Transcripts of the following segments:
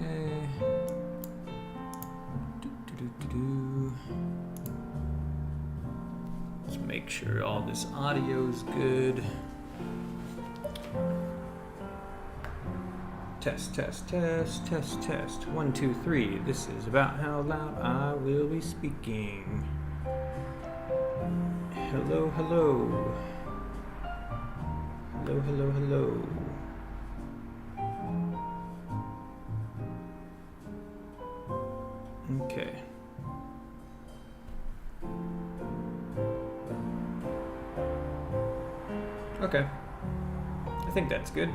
Okay. Let's make sure all this audio is good. Test, test, test, test, test. 1, 2, 3. This is about how loud I will be speaking. Hello, hello. Hello, hello, hello. Okay. Okay. I think that's good.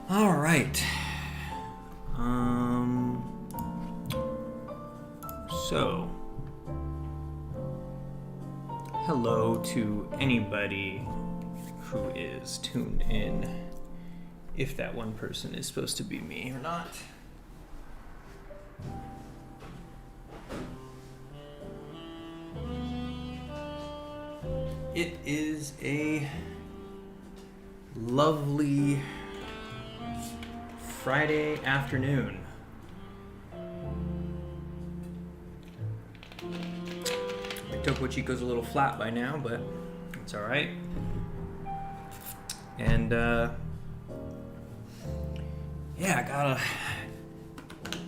All right. So, hello to anybody who is tuned in, if that one person is supposed to be me or not. It is a lovely Friday afternoon. My Topo Chico's a little flat by now, but it's all right. And yeah, got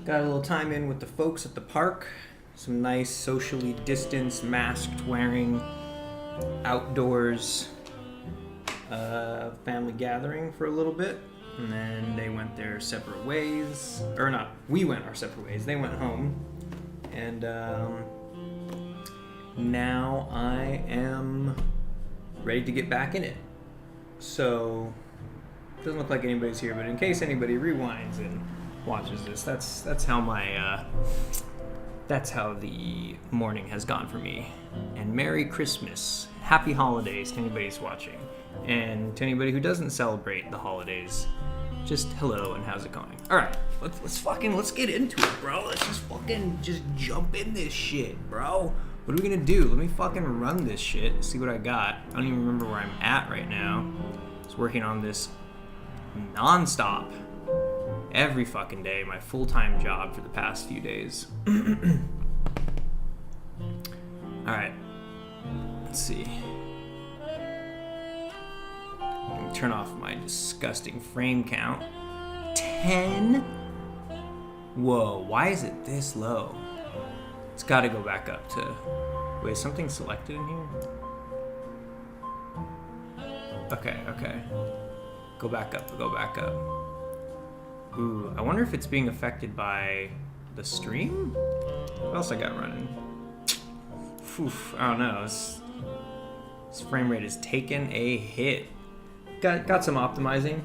a little time in with the folks at the park. Some nice socially distanced, masked wearing, outdoors family gathering for a little bit, and then they went their separate ways, or not, we went our separate ways. They went home, and now I am ready to get back in it. So it doesn't look like anybody's here, but in case anybody rewinds and watches this, that's how my that's how the morning has gone for me. And Merry Christmas, Happy Holidays to anybody who's watching, and to anybody who doesn't celebrate the holidays, just hello and how's it going? All right, let's get into it, bro. Let's just jump in this shit, bro. What are we gonna do? Let me fucking run this shit. See what I got. I don't even remember where I'm at right now. I was working on this nonstop every fucking day, my full-time job for the past few days. All right, let's see. Let me turn off my disgusting frame count. 10? Whoa, why is it this low? It's got to go back up to... Wait, is something selected in here? Okay. Go back up. Ooh, I wonder if it's being affected by the stream? What else I got running? Oof, I don't know. This frame rate has taken a hit. Got some optimizing.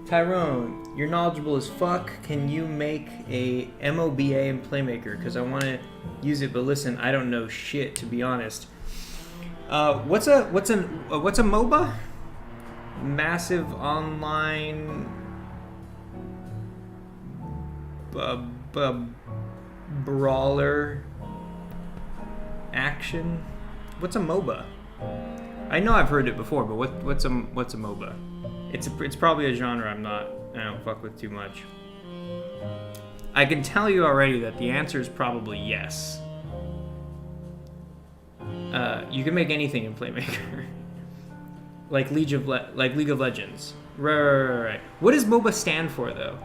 Tyrone, you're knowledgeable as fuck. Can you make a MOBA in Playmaker? Because I want to use it, but listen, I don't know shit, to be honest. What's a MOBA? Massive online brawler action. What's a MOBA? I know I've heard it before, but what's a MOBA? It's probably a genre I don't fuck with too much. I can tell you already that the answer is probably yes. You can make anything in Playmaker. like League of Legends. Right. What does MOBA stand for though?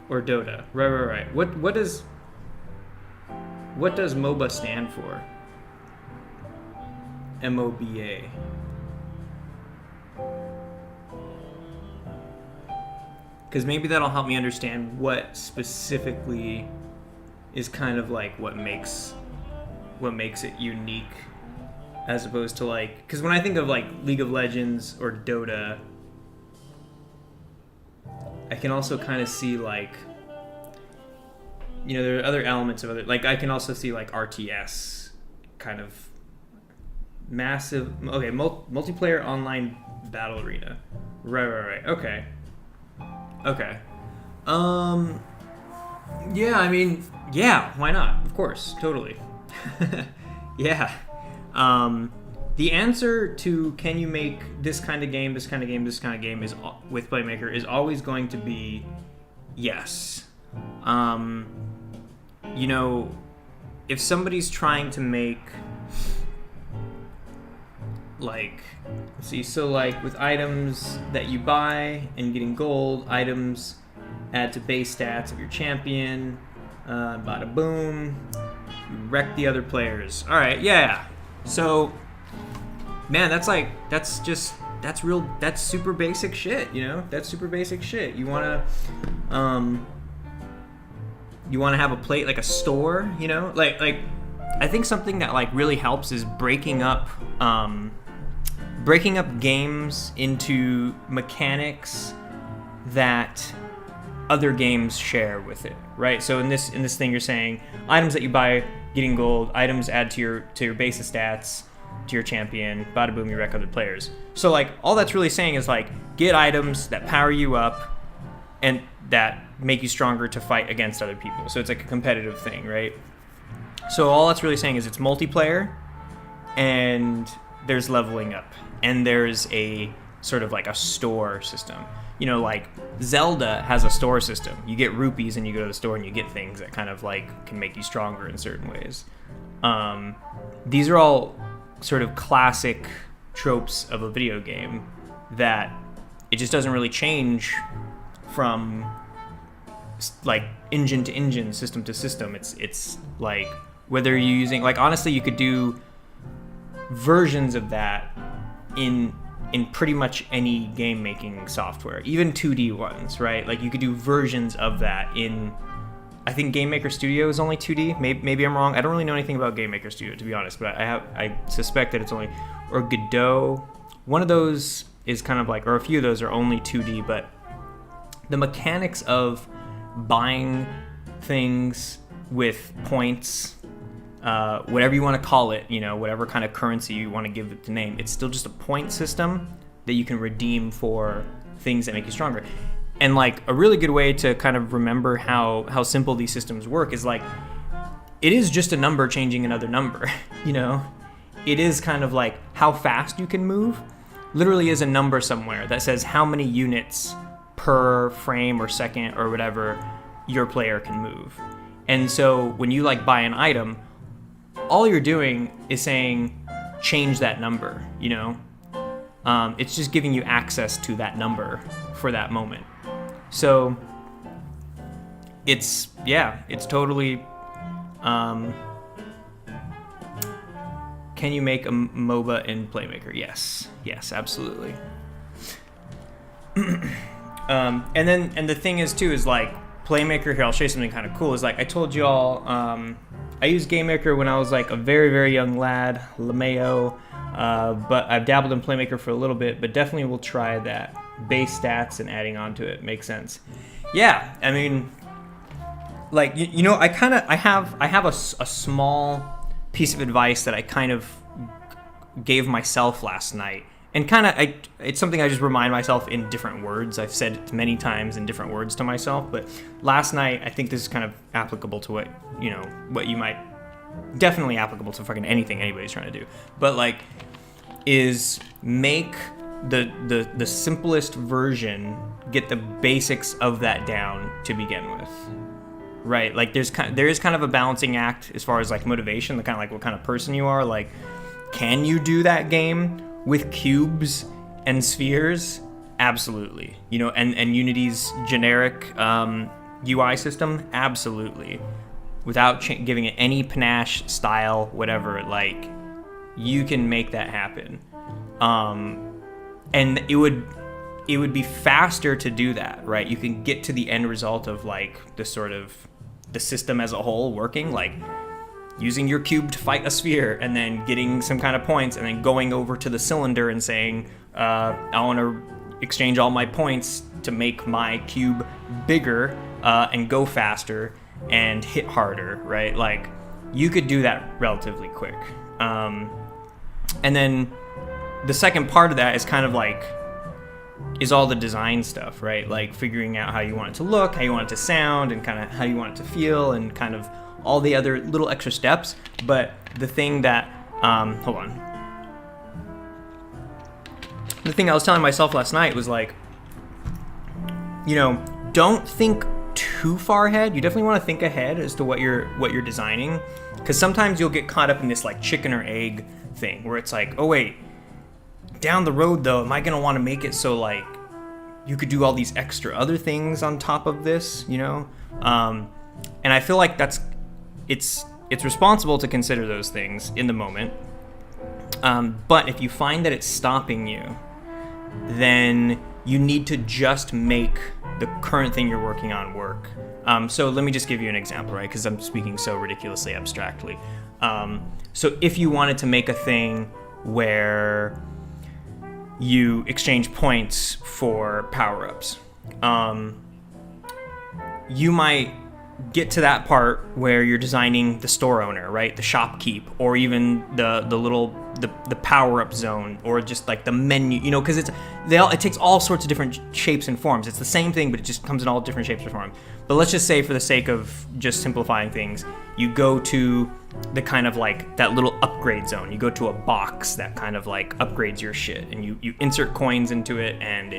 Or Dota. Right. What does MOBA stand for? MOBA. Because maybe that'll help me understand what specifically is kind of like what makes it unique, as opposed to like, because when I think of like League of Legends or Dota, I can also kind of see like, you know, there are other elements of other, like I can also see like RTS kind of massive, okay, multiplayer online battle arena. Right. Okay. Yeah, I mean, yeah, why not? Of course, totally. Yeah. the answer to can you make this kind of game, this kind of game, this kind of game is with Playmaker is always going to be yes. You know, if somebody's trying to make like, let's see, so like with items that you buy and getting gold, items add to base stats of your champion, bada boom, you wreck the other players. All right, yeah. So, man, that's super basic shit, you know? That's super basic shit. You wanna have a plate, like a store, you know? Like I think something that like really helps is breaking up games into mechanics that other games share with it, right? So in this thing, you're saying items that you buy, getting gold, items add to your base of stats, to your champion, bada boom, you wreck other players. So like all that's really saying is like get items that power you up and that make you stronger to fight against other people. So it's like a competitive thing, right? So all that's really saying is it's multiplayer and there's leveling up and there's a sort of like a store system. You know, like Zelda has a store system. You get rupees and you go to the store and you get things that kind of like can make you stronger in certain ways. These are all sort of classic tropes of a video game that it just doesn't really change from like engine to engine, system to system. It's like whether you're using, like honestly you could do versions of that in pretty much any game making software, even 2D ones, right? Like you could do versions of that in, I think Game Maker Studio is only 2D. Maybe I'm wrong. I don't really know anything about Game Maker Studio, to be honest, but I suspect that it's only, or Godot. One of those is kind of like, or a few of those are only 2D, but the mechanics of buying things with points, whatever you want to call it, you know, whatever kind of currency you want to give it the name, it's still just a point system that you can redeem for things that make you stronger. And like a really good way to kind of remember how simple these systems work is like, it is just a number changing another number, you know? It is kind of like how fast you can move literally is a number somewhere that says how many units per frame or second or whatever your player can move. And so when you like buy an item, all you're doing is saying change that number, you know? It's just giving you access to that number for that moment. So it's totally, can you make a MOBA in Playmaker? Yes, absolutely. And the thing is too, is like Playmaker here, I'll show you something kind of cool, is like I told you all, I used Game Maker when I was like a very, very young lad, LeMayo, but I've dabbled in Playmaker for a little bit, but definitely will try that. Base stats and adding on to it makes sense. Yeah, I mean, like, you know, I have a small piece of advice that I kind of gave myself last night. And kind of, it's something I just remind myself in different words. I've said it many times in different words to myself, but last night, I think this is kind of applicable to what you might, definitely applicable to fucking anything anybody's trying to do. But like, is make the simplest version, get the basics of that down to begin with. Right? Like there is kind of a balancing act as far as like motivation, the kind of like what kind of person you are. Like, can you do that game with cubes and spheres? Absolutely. You know, and Unity's generic UI system? Absolutely. Without giving it any panache, style, whatever, like, you can make that happen. And it would be faster to do that, right? You can get to the end result of like the sort of the system as a whole working, like using your cube to fight a sphere and then getting some kind of points and then going over to the cylinder and saying, I want to exchange all my points to make my cube bigger and go faster and hit harder, right? Like, you could do that relatively quick. And then the second part of that is kind of like, is all the design stuff, right? Like figuring out how you want it to look, how you want it to sound, and kind of how you want it to feel, and kind of all the other little extra steps. But the thing that, hold on. the thing I was telling myself last night was like, don't think too far ahead. You definitely want to think ahead as to what you're designing, because sometimes you'll get caught up in this like chicken or egg thing where it's like, oh wait, down the road though, am I gonna want to make it so like you could do all these extra other things on top of this, and I feel like it's responsible to consider those things in the moment, but if you find that it's stopping you, then you need to just make the current thing you're working on work. So let me just give you an example, right? Because I'm speaking so ridiculously abstractly. So if you wanted to make a thing where you exchange points for power-ups, you might get to that part where you're designing the store owner, right? The shopkeep, or even the power-up zone, or just like the menu, because it takes all sorts of different shapes and forms. It's the same thing, but it just comes in all different shapes and forms. But let's just say, for the sake of just simplifying things, you go to the kind of like that little upgrade zone. You go to a box that kind of like upgrades your shit, and you insert coins into it, and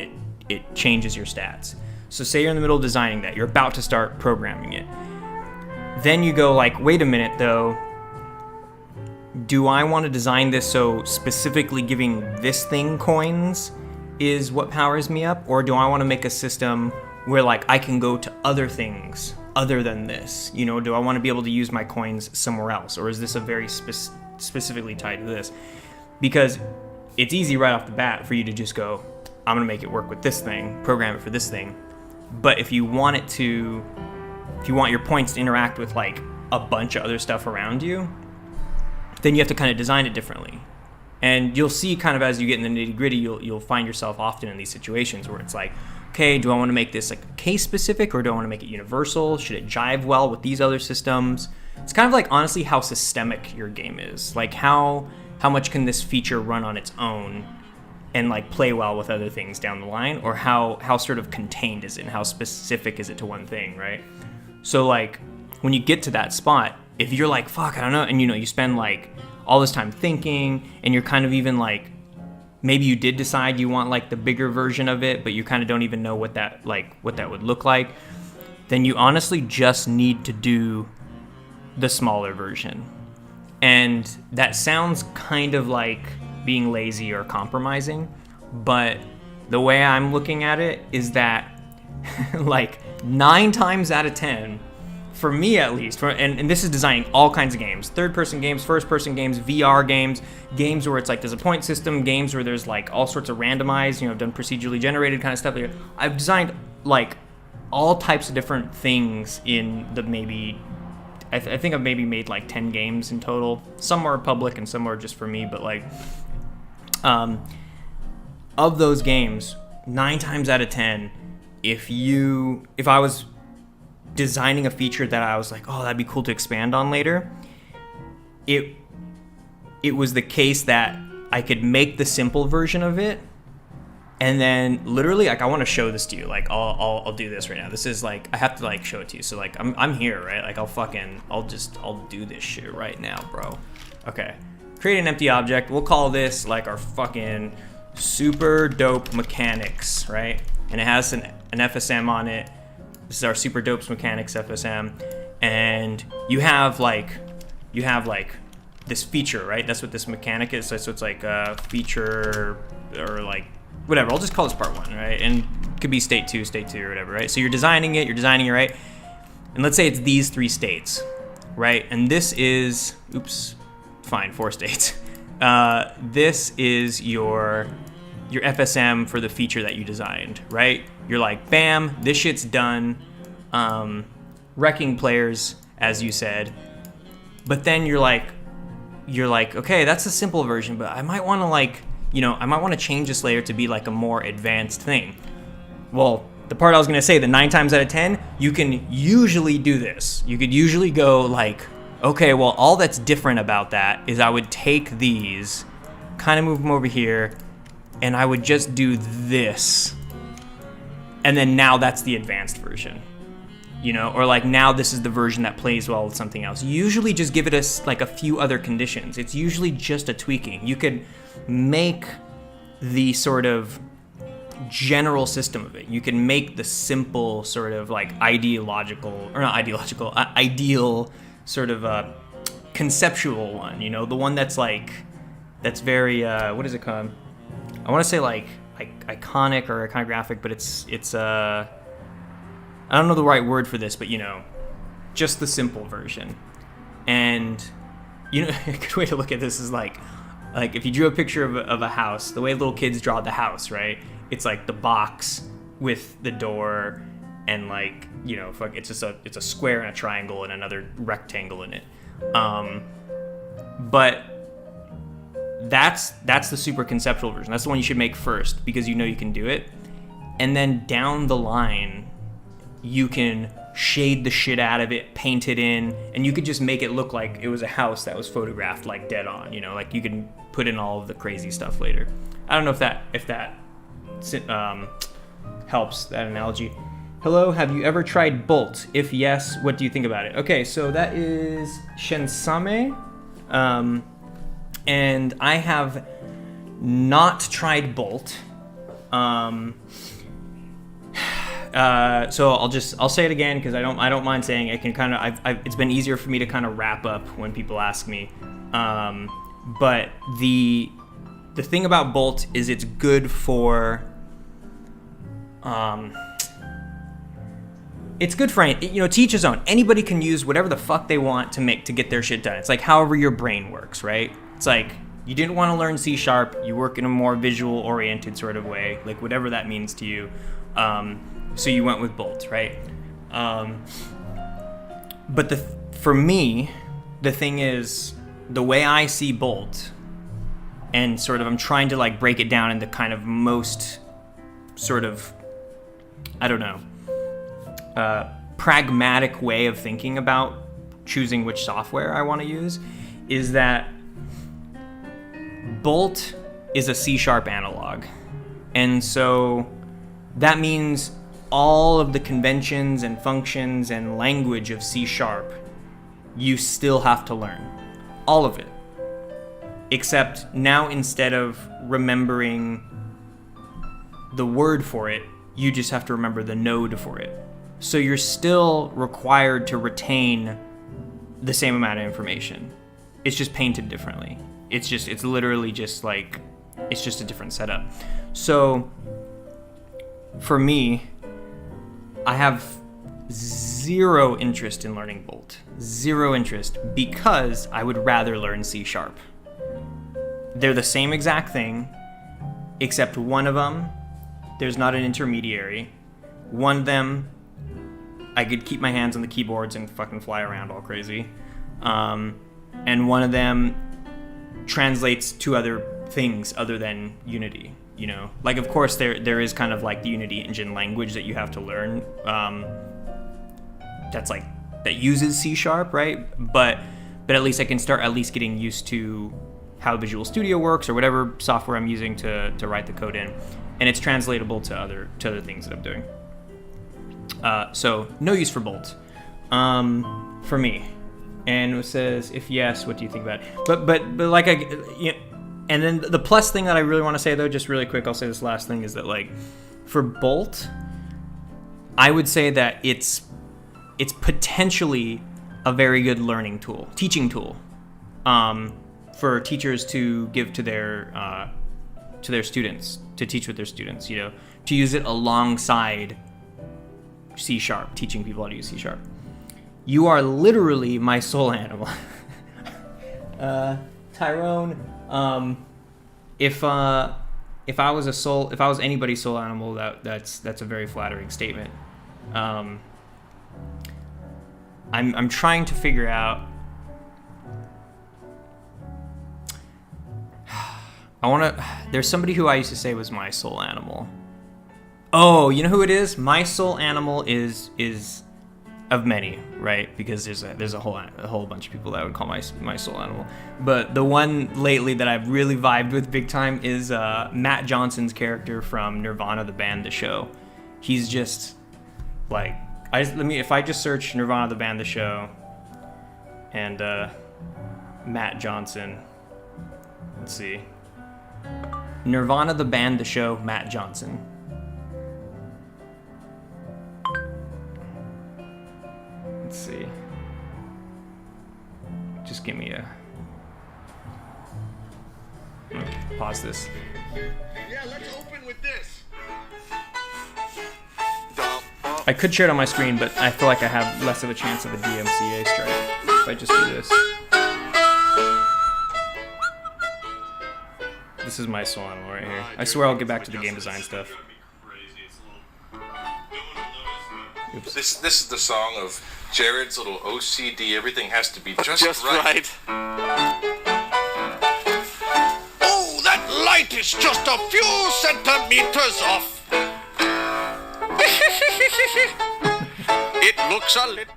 it changes your stats. So say you're in the middle of designing that, you're about to start programming it. Then you go like, wait a minute though, do I want to design this so specifically giving this thing coins is what powers me up? Or do I want to make a system where like I can go to other things other than this? Do I want to be able to use my coins somewhere else? Or is this a very specifically tied to this? Because it's easy right off the bat for you to just go, I'm going to make it work with this thing, program it for this thing. But if you want your points to interact with like a bunch of other stuff around you, then you have to kind of design it differently. And you'll see kind of as you get in the nitty gritty, you'll find yourself often in these situations where it's like, okay, do I want to make this like case specific, or do I want to make it universal? Should it jive well with these other systems? It's kind of like, honestly, how systemic your game is. Like how much can this feature run on its own and like play well with other things down the line, or how sort of contained is it, and how specific is it to one thing, right? So like when you get to that spot, if you're like, fuck, I don't know, and you spend like all this time thinking, and you're kind of even like, maybe you did decide you want like the bigger version of it, but you kind of don't even know what that would look like, then you honestly just need to do the smaller version. And that sounds kind of like being lazy or compromising, but the way I'm looking at it is that like 9 times out of 10, for me at least, and this is designing all kinds of games, third-person games, first-person games, VR games where it's like there's a point system, games where there's like all sorts of randomized, I've done procedurally generated kind of stuff. I've designed like all types of different things in the maybe, I think I've maybe made like 10 games in total. Some are public and some are just for me, but like, of those games, 9 times out of 10, if I was designing a feature that I was like, oh, that'd be cool to expand on later, it was the case that I could make the simple version of it, and then literally, like, I want to show this to you. Like, I'll do this right now. This is like, I have to like show it to you. So like, I'm here, right? Like, I'll do this shit right now, bro. Okay, create an empty object. We'll call this like our fucking super dope mechanics, right? And it has an FSM on it. This is our super dopes mechanics FSM, and you have like this feature, right? That's what this mechanic is. So it's like a feature, or like whatever. I'll just call this part 1, right? And it could be state 2, or whatever, right? So you're designing it, right? And let's say it's these 3 states, right? And this is, 4 states. This is your FSM for the feature that you designed, right? You're like, bam, this shit's done, wrecking players, as you said. But then you're like, okay, that's a simple version, but I might want to change this layer to be like a more advanced thing. Well, the part I was going to say, the 9 times out of 10, you can usually do this. You could usually go like, okay, well, all that's different about that is I would take these, kind of move them over here, and I would just do this. And then now that's the advanced version, or like now this is the version that plays well with something else. You usually just give it like a few other conditions. It's usually just a tweaking. You could make the sort of general system of it. You can make the simple sort of like ideal sort of conceptual one, you know, the one that's very what is it called? I want to say like iconic or iconographic, but it's I don't know the right word for this, but you know, just the simple version. And you know, a good way to look at this is like if you drew a picture of a house, the way little kids draw the house, right? It's like the box with the door and like, you know, it's a square and a triangle and another rectangle in it. But that's the super conceptual version. That's the one you should make first because you know you can do it. And then down the line, you can shade the shit out of it, paint it in, and you could just make it look like it was a house that was photographed like dead on, you know, like you can put in all of the crazy stuff later. I don't know if that helps, that analogy. Hello, have you ever tried Bolt? If yes, what do you think about it? Okay, so that is Shensame, and I have not tried Bolt. So I'll say it again because I don't mind saying it. Can kind of it's been easier for me to kind of wrap up when people ask me. But the thing about Bolt is it's good for it's good for, you know, to each his own. Anybody can use whatever the fuck they want to get their shit done. It's like however your brain works, right? It's like you didn't want to learn C#, you work in a more visual oriented sort of way, like whatever that means to you. So you went with Bolt, right? But for me, the thing is, the way I see Bolt, and sort of I'm trying to like break it down into kind of most sort of, I don't know, pragmatic way of thinking about choosing which software I want to use, is that Bolt is a C# analog. And so that means all of the conventions and functions and language of C# you still have to learn. All of it. Except now, instead of remembering the word for it, you just have to remember the node for it. So you're still required to retain the same amount of information. It's just painted differently. It's literally just like, it's just a different setup. So for me, I have zero interest in learning Bolt. Zero interest, because I would rather learn C#. They're the same exact thing, except one of them, there's not an intermediary. One of them, I could keep my hands on the keyboards and fucking fly around all crazy. And one of them translates to other things other than Unity. You know, like of course there is kind of like the Unity engine language that you have to learn. That uses C#, right? But at least I can start at least getting used to how Visual Studio works or whatever software I'm using to write the code in, and it's translatable to other things that I'm doing. So no use for Bolt for me. And it says, if yes, what do you think about it? But like and then the plus thing that I really want to say though, just really quick, I'll say this last thing, is that like for Bolt, I would say that it's potentially a very good learning tool, teaching tool, for teachers to give to their students, to teach with their students, you know, to use it alongside C#, teaching people how to use C#. You are literally my soul animal. Tyrone, if I was anybody's soul animal, that's a very flattering statement. I'm trying to figure out. There's somebody who I used to say was my soul animal. Oh, you know who it is? My soul animal is of many, right? Because there's a whole bunch of people that I would call my soul animal. But the one lately that I've really vibed with big time is Matt Johnson's character from Nirvana, the band, the show. He's just like, if I just search Nirvana, the band, the show, and Matt Johnson, let's see. Nirvana, the band, the show, Matt Johnson. Let's see. Just give me a... Pause this. Yeah, let's open with this. I could share it on my screen, but I feel like I have less of a chance of a DMCA strike if I just do this. This is my song right here. I swear I'll get back to the game design stuff. Oops. This is the song of Jared's little OCD. Everything has to be just right. Oh, that light is just a few centimeters off. It looks a little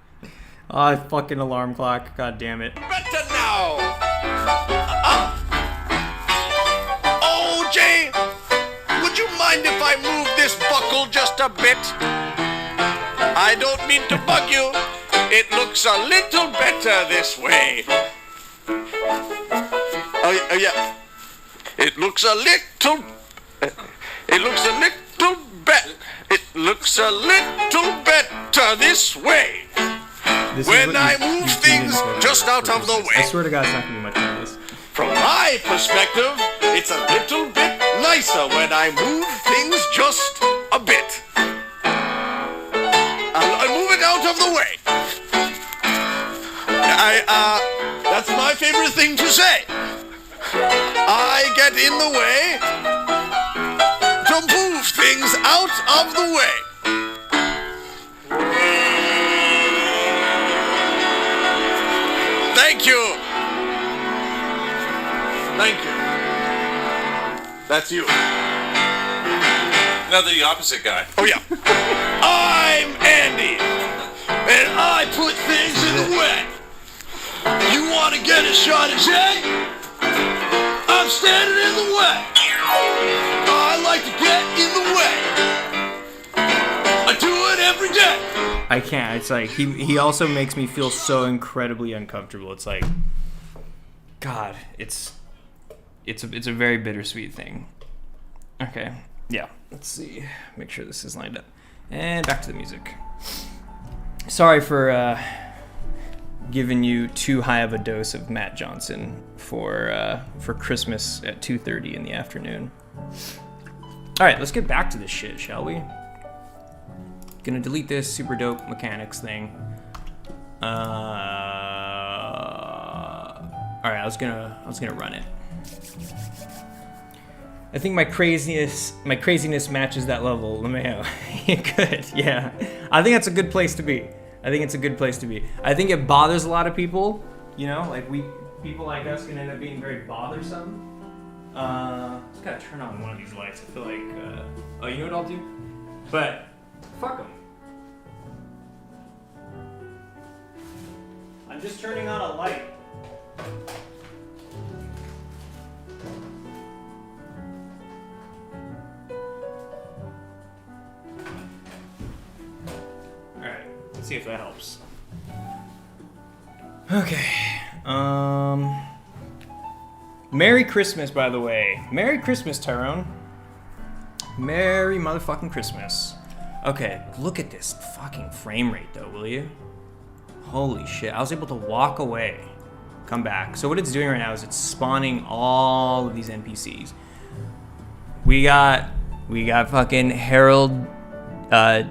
Oh, fucking alarm clock. God damn it. better now. Oh, Jay, would you mind if I move this buckle just a bit? I don't mean to bug you. It looks a little better this way. Oh yeah. It looks a little better. It looks a little better this way. When I move things just out of the way. I swear to God, it's not gonna be much of this. From my perspective, it's a little bit nicer when I move things just a bit. I move it out of the way. That's my favorite thing to say. I get in the way to move things out of the way. Thank you. Thank you. That's you. Now the opposite guy. Oh yeah. I'm Andy, and I put things in the way. You want to get a shot at Jay? I'm standing in the way. I like to get in the way. I do it every day. I can't. It's like he also makes me feel so incredibly uncomfortable. It's like, God, it's a very bittersweet thing. Okay, yeah. Let's see. Make sure this is lined up. And back to the music. Sorry for giving you too high of a dose of Matt Johnson for Christmas at 2:30 in the afternoon. All right, let's get back to this shit, shall we? Gonna delete this super dope mechanics thing. All right, I was gonna run it. I think my craziness matches that level. LeMayo. Good, yeah. I think that's a good place to be. I think it bothers a lot of people. You know, like people like us can end up being very bothersome. Just gotta turn on one of these lights. I feel like, oh, you know what I'll do? But fuck them. I'm just turning on a light. Alright, let's see if that helps. Okay. Merry Christmas, by the way. Merry Christmas, Tyrone. Merry motherfucking Christmas. Okay, look at this fucking frame rate, though, will you? Holy shit, I was able to walk away, come back. So what it's doing right now is it's spawning all of these NPCs. We got fucking Harold, I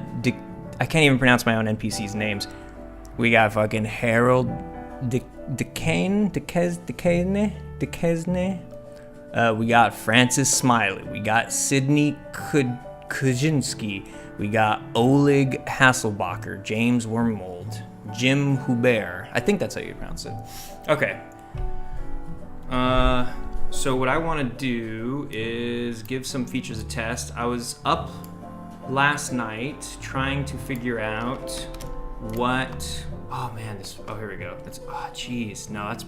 can't even pronounce my own NPCs' names. We got fucking Harold Duquesne. We got Francis Smiley. We got Sidney Kuczynski. We got Oleg Hasselbacher, James Wormmold, Jim Hubert. I think that's how you pronounce it. Okay. So what I want to do is give some features a test. I was up last night trying to figure out what... Oh man, here we go. Jeez. No, that's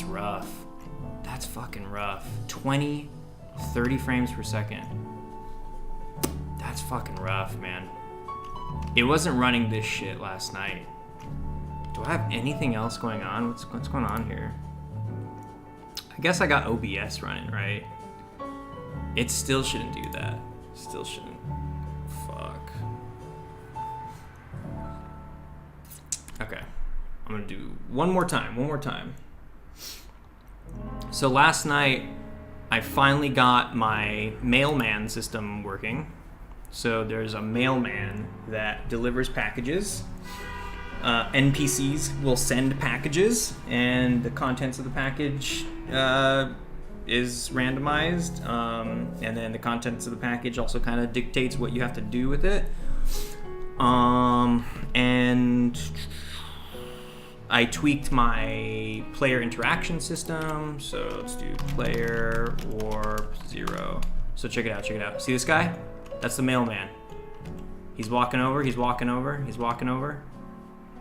rough. That's fucking rough. 20, 30 frames per second. That's fucking rough, man. It wasn't running this shit last night. Do I have anything else going on? What's going on here? I guess I got OBS running, right? It still shouldn't do that. Still shouldn't. Fuck. Okay. I'm gonna do one more time. So last night, I finally got my Mailman system working. So there's a mailman that delivers packages. NPCs will send packages, and the contents of the package is randomized, and then the contents of the package also kind of dictates what you have to do with it. And I tweaked my player interaction system, so let's do player warp 0. So check it out. See this guy? That's the mailman. He's walking over.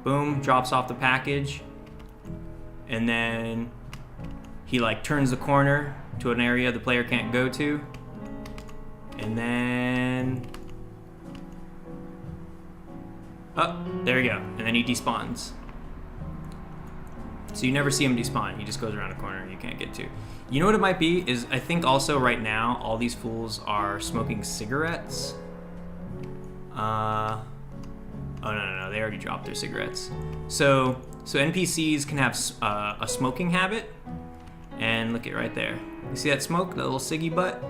Boom, drops off the package, and then he like turns the corner to an area the player can't go to, and then there you go, and then he despawns. So you never see him despawn. He just goes around a corner you can't get to. You know what it might be is I think also right now all these fools are smoking cigarettes. Oh no, they already dropped their cigarettes. So NPCs can have a smoking habit, and look at right there. You see that smoke, that little ciggy butt?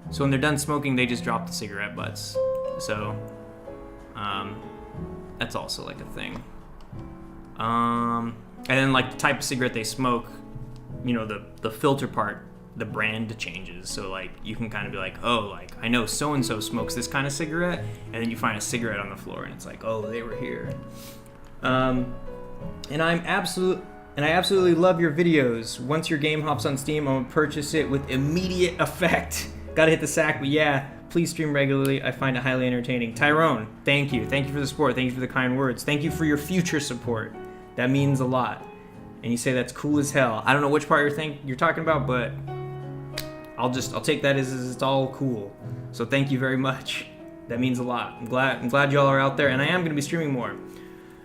So when they're done smoking, they just drop the cigarette butts. So that's also like a thing. And then like the type of cigarette they smoke, you know, the filter part, the brand changes. So like you can kind of be like, oh, like I know so and so smokes this kind of cigarette, and then you find a cigarette on the floor and it's like, oh, they were here. And I absolutely love your videos. Once your game hops on Steam, I'm gonna purchase it with immediate effect. Gotta hit the sack, but yeah, please stream regularly. I find it highly entertaining. Tyrone, thank you for the support. Thank you for the kind words. Thank you for your future support. That means a lot. And you say that's cool as hell. I don't know which part you're talking about, but I'll take that as it's all cool. So thank you very much. That means a lot. I'm glad y'all are out there, and I am gonna be streaming more.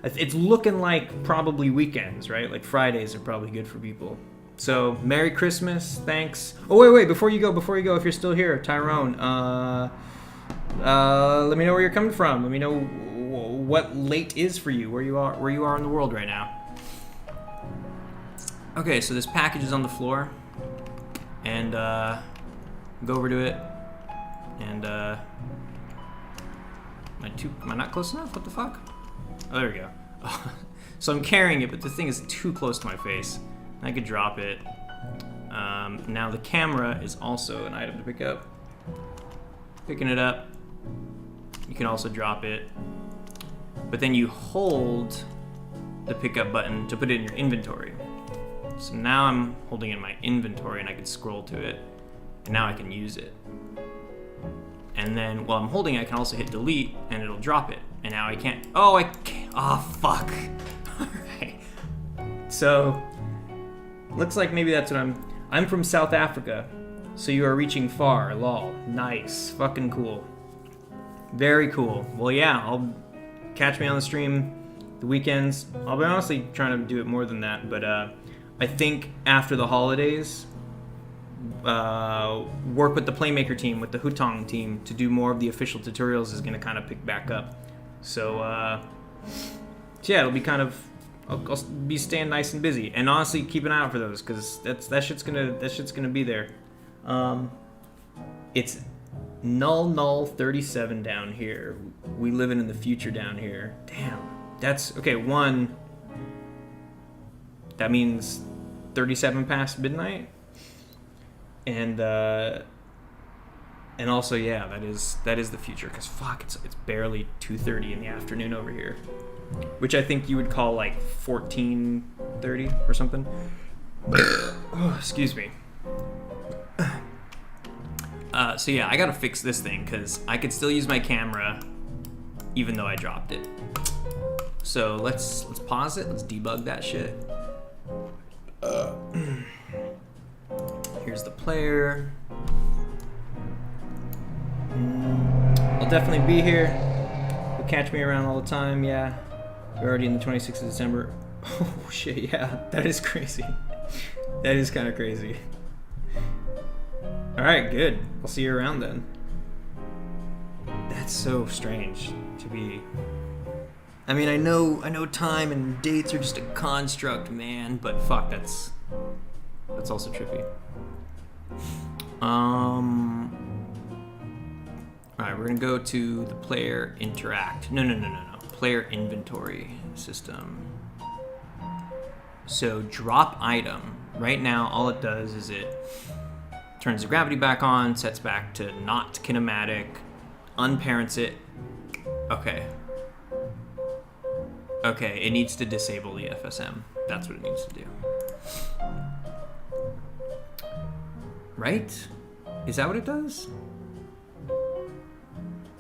It's looking like probably weekends, right? Like Fridays are probably good for people. So Merry Christmas, thanks. Oh wait, before you go, if you're still here, Tyrone, let me know where you're coming from. Let me know what late is for you, where you are in the world right now. Okay, so this package is on the floor, and go over to it, and am I not close enough? What the fuck? Oh, there we go. So I'm carrying it, but the thing is too close to my face. I could drop it. Now the camera is also an item to pick up. Picking it up, you can also drop it, but then you hold the pickup button to put it in your inventory. So now I'm holding it in my inventory and I can scroll to it, and now I can use it. And then while I'm holding it, I can also hit delete and it'll drop it. And now I can't, I can't, fuck. Alright. So, looks like maybe that's what I'm from South Africa, so you are reaching far, lol. Nice, fucking cool. Very cool. Well, yeah, I'll catch me on the stream the weekends. I'll be honestly trying to do it more than that, but I think after the holidays, work with the Playmaker team, with the Hutong team, to do more of the official tutorials is going to kind of pick back up. So yeah, it'll be kind of, I'll be staying nice and busy, and honestly keep an eye out for those, because that shit's gonna be there. It's null 37 down here. We living in the future down here. Damn, that's okay. One, that means 37 past midnight, and also, yeah, that is the future, because fuck, it's barely 2:30 in the afternoon over here, which I think you would call like 14:30 or something. Oh, excuse me. So yeah, I gotta fix this thing, because I could still use my camera even though I dropped it. So let's pause it. Let's debug that shit. Here's the player. I'll definitely be here. You'll catch me around all the time, yeah. We're already in the 26th of December. Oh shit, yeah, that is crazy. That is kind of crazy. All right, good. I'll see you around then. That's so strange to be. I mean, I know time and dates are just a construct, man, but fuck, that's also trippy. All right, we're gonna go to the player interact. No. Player inventory system. So drop item. Right now, all it does is it turns the gravity back on, sets back to not kinematic, unparents it. Okay, it needs to disable the FSM. That's what it needs to do. Right? Is that what it does?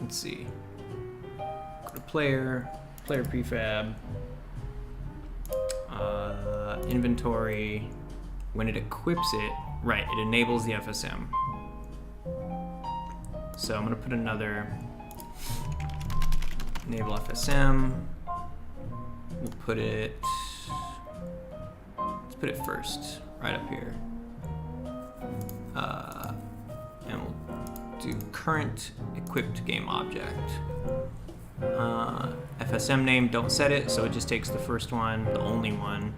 Let's see. Go to player prefab, inventory. When it equips it, right, it enables the FSM. So I'm gonna put another enable FSM. We'll put it, let's put it first, right up here. And we'll do current equipped game object. FSM name, don't set it, so it just takes the first one, the only one.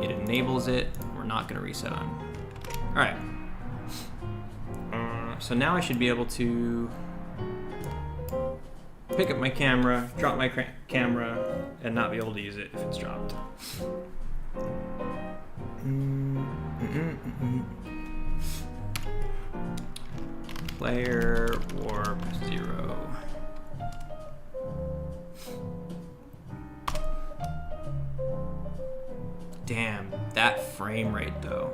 It enables it. We're not going to reset on. All right. So now I should be able to pick up my camera, drop my camera, and not be able to use it if it's dropped. Player warp 0. Damn, that frame rate though.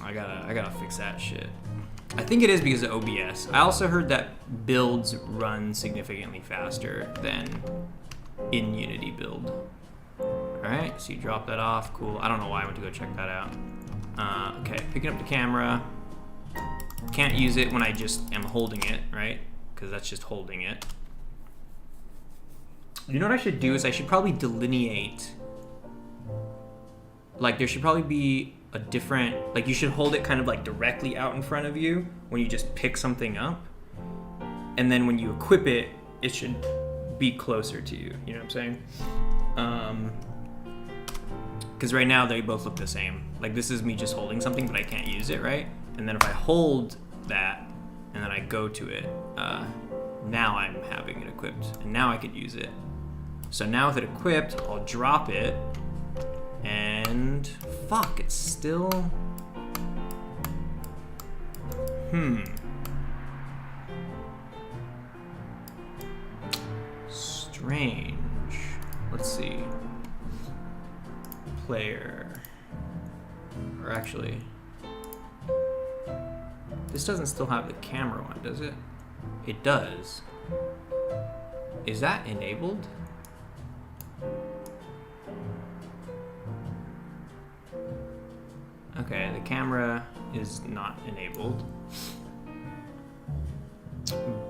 I gotta fix that shit. I think it is because of OBS. I also heard that builds run significantly faster than in Unity build. Alright, so you drop that off, cool. I don't know why I went to go check that out. Okay, picking up the camera. Can't use it when I just am holding it, right? Because that's just holding it. You know what I should do is I should probably delineate. Like there should probably be a different, like you should hold it kind of like directly out in front of you when you just pick something up. And then when you equip it, it should be closer to you. You know what I'm saying? Because right now they both look the same. Like this is me just holding something, but I can't use it, right? And then if I hold that and then I go to it, now I'm having it equipped. And now I could use it. So now with it equipped, I'll drop it. And fuck, it's still. Strange. Let's see. Player. Or actually, this doesn't still have the camera one, does it? It does. Is that enabled? Okay, the camera is not enabled.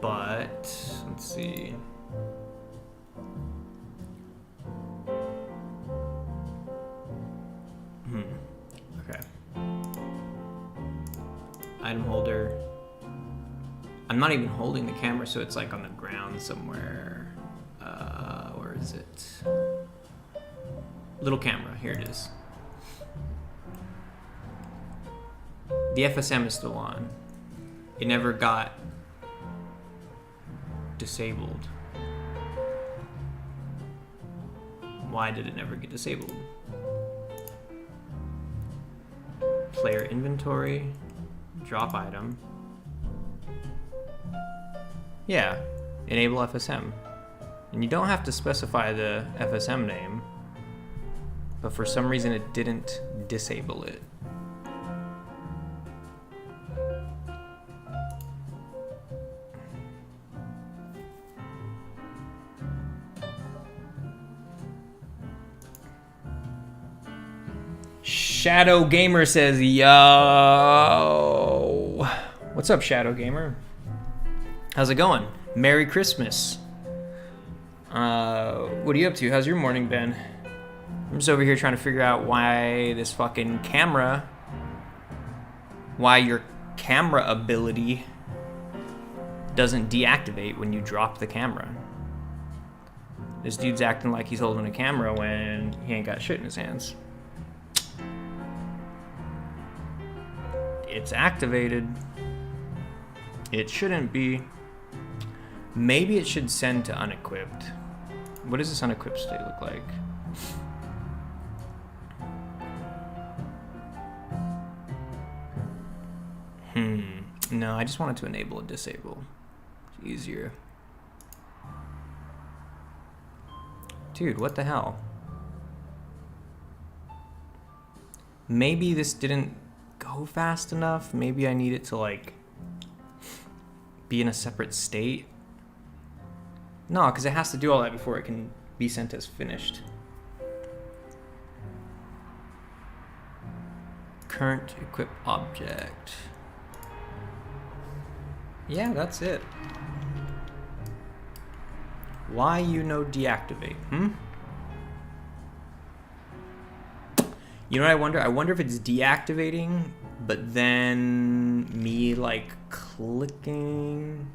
But, let's see. Okay. Item holder. I'm not even holding the camera, so it's like on the ground somewhere. Where is it? Little camera, here it is. The FSM is still on. It never got disabled. Why did it never get disabled? Player inventory, drop item. Yeah, enable FSM. And you don't have to specify the FSM name, but for some reason it didn't disable it. Shadow Gamer says, yo. What's up, Shadow Gamer? How's it going? Merry Christmas. What are you up to? How's your morning been? I'm just over here trying to figure out why this fucking camera why your camera ability doesn't deactivate when you drop the camera. This dude's acting like he's holding a camera when he ain't got shit in his hands. It's activated. It shouldn't be. Maybe it should send to unequipped. What does this unequipped state look like? No, I just wanted to enable and disable. It's easier. Dude, what the hell? Maybe this didn't go fast enough. Maybe I need it to like be in a separate state. No, because it has to do all that before it can be sent as finished. Current equip object. Yeah, that's it. Why deactivate? You know what I wonder? I wonder if it's deactivating, but then me like clicking.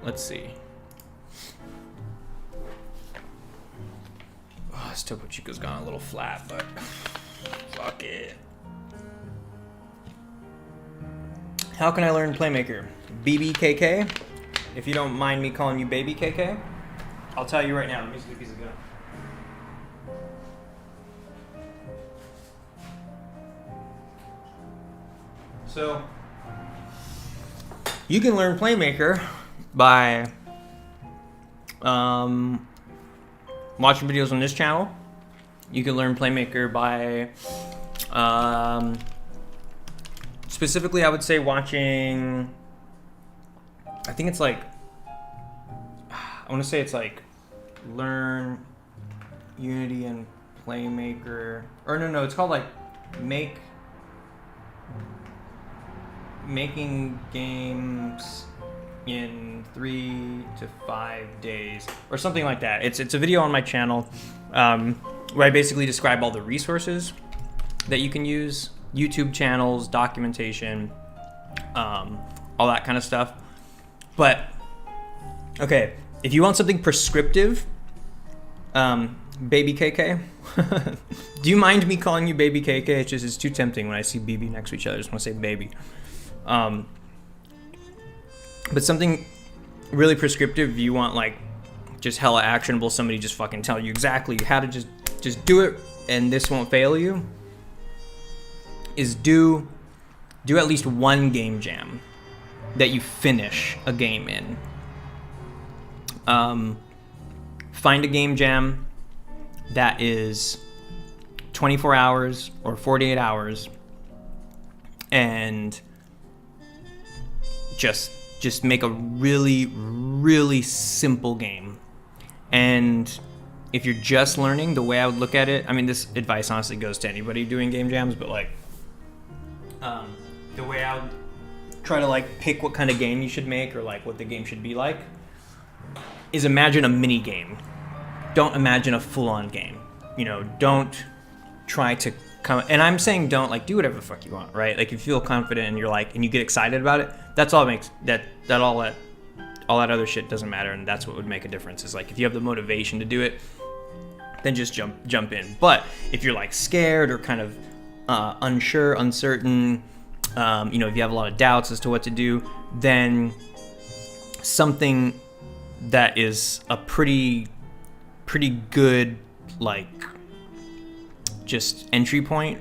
Let's see. Oh, this Topo Chico's gone a little flat, but fuck it. How can I learn Playmaker? BBKK? If you don't mind me calling you Baby KK, I'll tell you right now. Let me see a piece of gum. So, you can learn Playmaker by watching videos on this channel. You can learn Playmaker by specifically, I would say watching, I think it's like, I want to say it's like learn Unity and Playmaker, or no, it's called like making games in 3 to 5 days or something like that. It's a video on my channel where I basically describe all the resources that you can use, YouTube channels, documentation, all that kind of stuff. But okay, if you want something prescriptive, Baby KK, do you mind me calling you Baby KK? It's too tempting when I see BB next to each other. I just want to say baby. But something really prescriptive, you want like just hella actionable, somebody just fucking tell you exactly how to just do it and this won't fail you, is do at least one game jam that you finish a game in. Find a game jam that is 24 hours or 48 hours and just make a really, really simple game. And if you're just learning, the way I would look at it, I mean, this advice honestly goes to anybody doing game jams, but like, the way I would try to like pick what kind of game you should make or like what the game should be like is imagine a mini game. Don't imagine a full-on game. You know, don't try to come, and I'm saying don't like do whatever the fuck you want, right? Like if you feel confident and you're like, and you get excited about it, that's all makes that all that other shit doesn't matter, and that's what would make a difference. Is like if you have the motivation to do it, then just jump in. But if you're like scared or kind of unsure, uncertain, you know, if you have a lot of doubts as to what to do, then something that is a pretty good like just entry point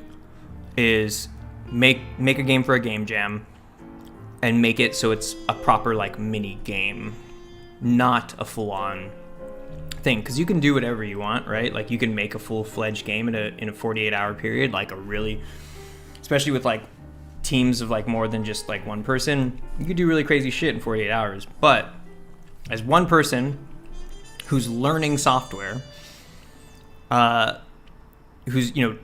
is make a game for a game jam and make it so it's a proper like mini game, not a full-on thing, because you can do whatever you want, right? Like you can make a full-fledged game in a 48-hour period, like a really, especially with like teams of like more than just like one person, you could do really crazy shit in 48 hours. But as one person who's learning software, who's, you know,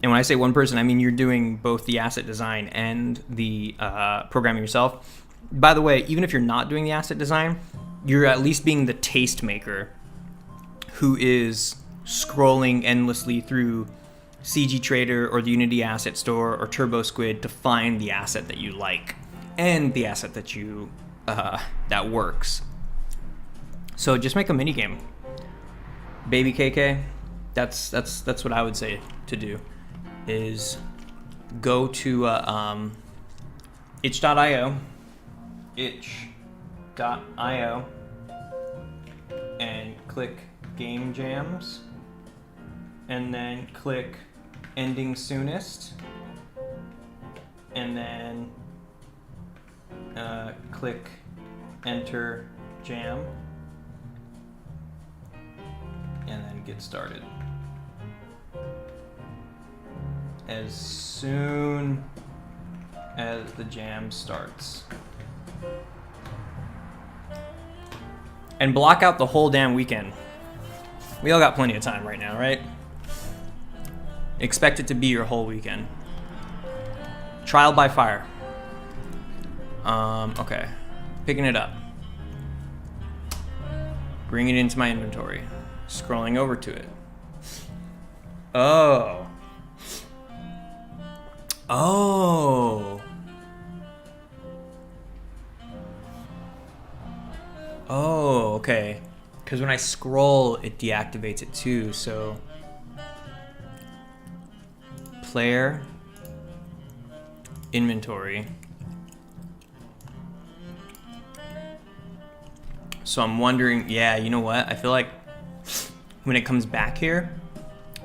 and when I say one person, I mean you're doing both the asset design and the programming yourself. By the way, even if you're not doing the asset design, you're at least being the taste maker who is scrolling endlessly through CG Trader or the Unity Asset Store or Turbo Squid to find the asset that you like and the asset that you that works. So just make a mini game. Baby KK, that's what I would say to do. Is go to itch.io, and click Game Jams, and then click Ending Soonest, and then click Enter Jam, and then get started. As soon as the jam starts. And block out the whole damn weekend. We all got plenty of time right now, right? Expect it to be your whole weekend. Trial by fire. Okay. Picking it up. Bringing it into my inventory. Scrolling over to it. Oh. Oh. Oh, okay. Because when I scroll, it deactivates it too, so... Player. Inventory. So I'm wondering, yeah, you know what? I feel like when it comes back here,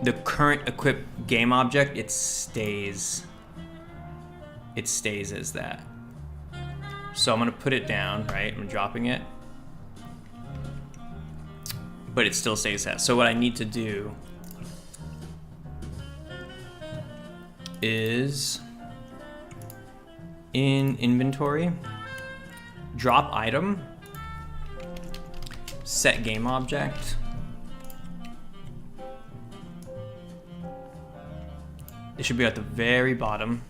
the current equipped game object, it stays as that. So I'm gonna put it down, right? I'm dropping it. But it still stays that. So what I need to do is in inventory, drop item, set game object. It should be at the very bottom.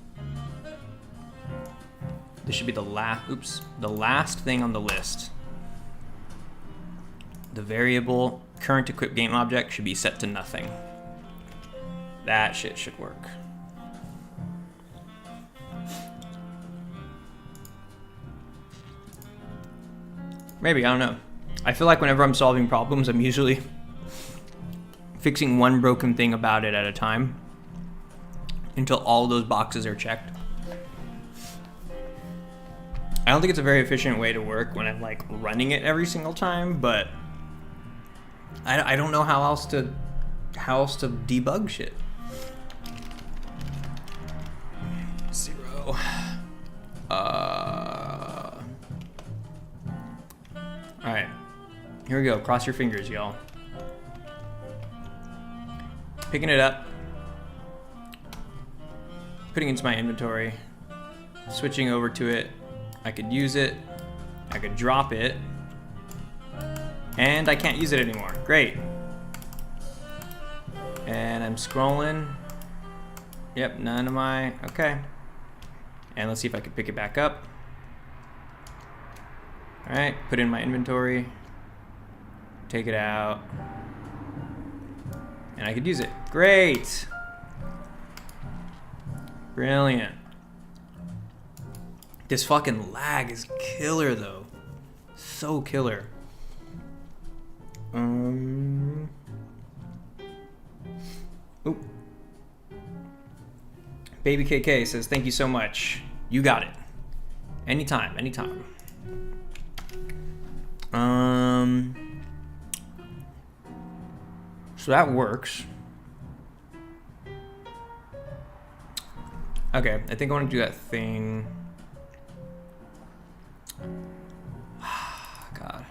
This should be the last thing on the list. The variable current equipped game object should be set to nothing. That shit should work. Maybe, I don't know. I feel like whenever I'm solving problems, I'm usually fixing one broken thing about it at a time until all those boxes are checked. I don't think it's a very efficient way to work when I'm like running it every single time, but I don't know how else to debug shit. 0. All right, here we go. Cross your fingers, y'all. Picking it up, putting it into my inventory, switching over to it. I could use it, I could drop it, and I can't use it anymore. Great. And I'm scrolling. Yep, none of my, okay. And let's see if I can pick it back up. All right, put it in my inventory, take it out, and I could use it. Great. Brilliant. This fucking lag is killer though. So killer. Oop. Baby KK says, thank you so much. You got it. Anytime, anytime. So that works. Okay, I think I want to do that thing. God.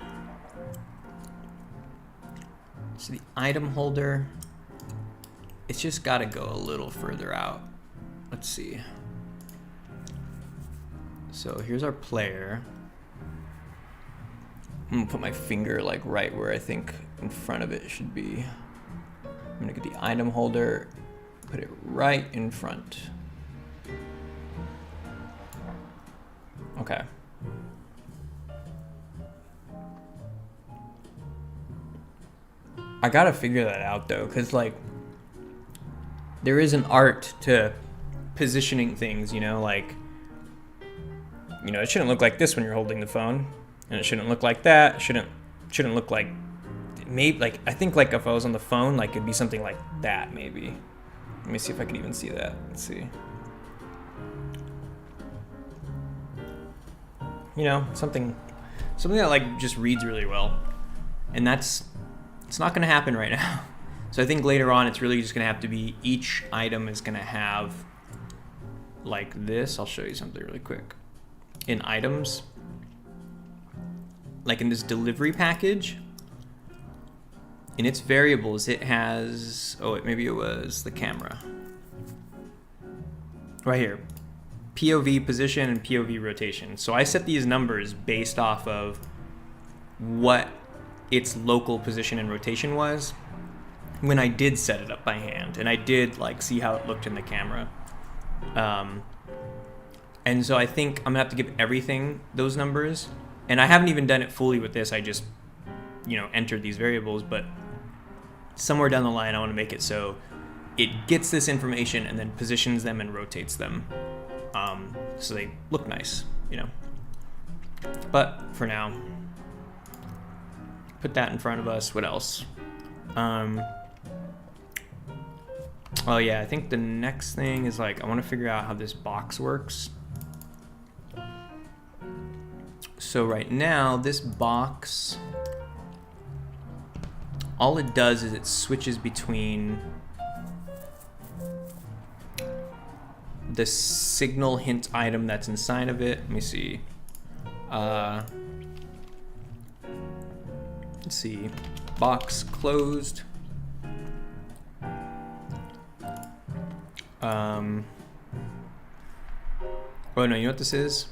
So the item holder, it's just got to go a little further out. Let's see. So here's our player. I'm gonna put my finger like right where I think in front of it should be. I'm gonna get the item holder, put it right in front. Okay. I gotta figure that out though, cause like there is an art to positioning things, you know, like, you know, it shouldn't look like this when you're holding the phone, and it shouldn't look like that. It shouldn't look like, maybe, like, I think, like, if I was on the phone, like, it'd be something like that, maybe. Let me see if I can even see that. Let's see. You know, something that, like, just reads really well. And it's not gonna happen right now. So I think later on, it's really just gonna have to be, each item is gonna have, like this. I'll show you something really quick. In items, like in this delivery package, in its variables, it has, maybe it was the camera. Right here, POV position and POV rotation. So I set these numbers based off of what its local position and rotation was when I did set it up by hand, and I did like see how it looked in the camera. And so I think I'm gonna have to give everything those numbers, and I haven't even done it fully with this. I just, you know, entered these variables, but somewhere down the line, I want to make it so it gets this information and then positions them and rotates them, so they look nice, you know. But for now, put that in front of us. What else? Oh yeah, I think the next thing is, like, I want to figure out how this box works. So right now, this box, all it does is it switches between the signal hint item that's inside of it. Let me see. Let's see. Box closed. Oh no, you know what this is?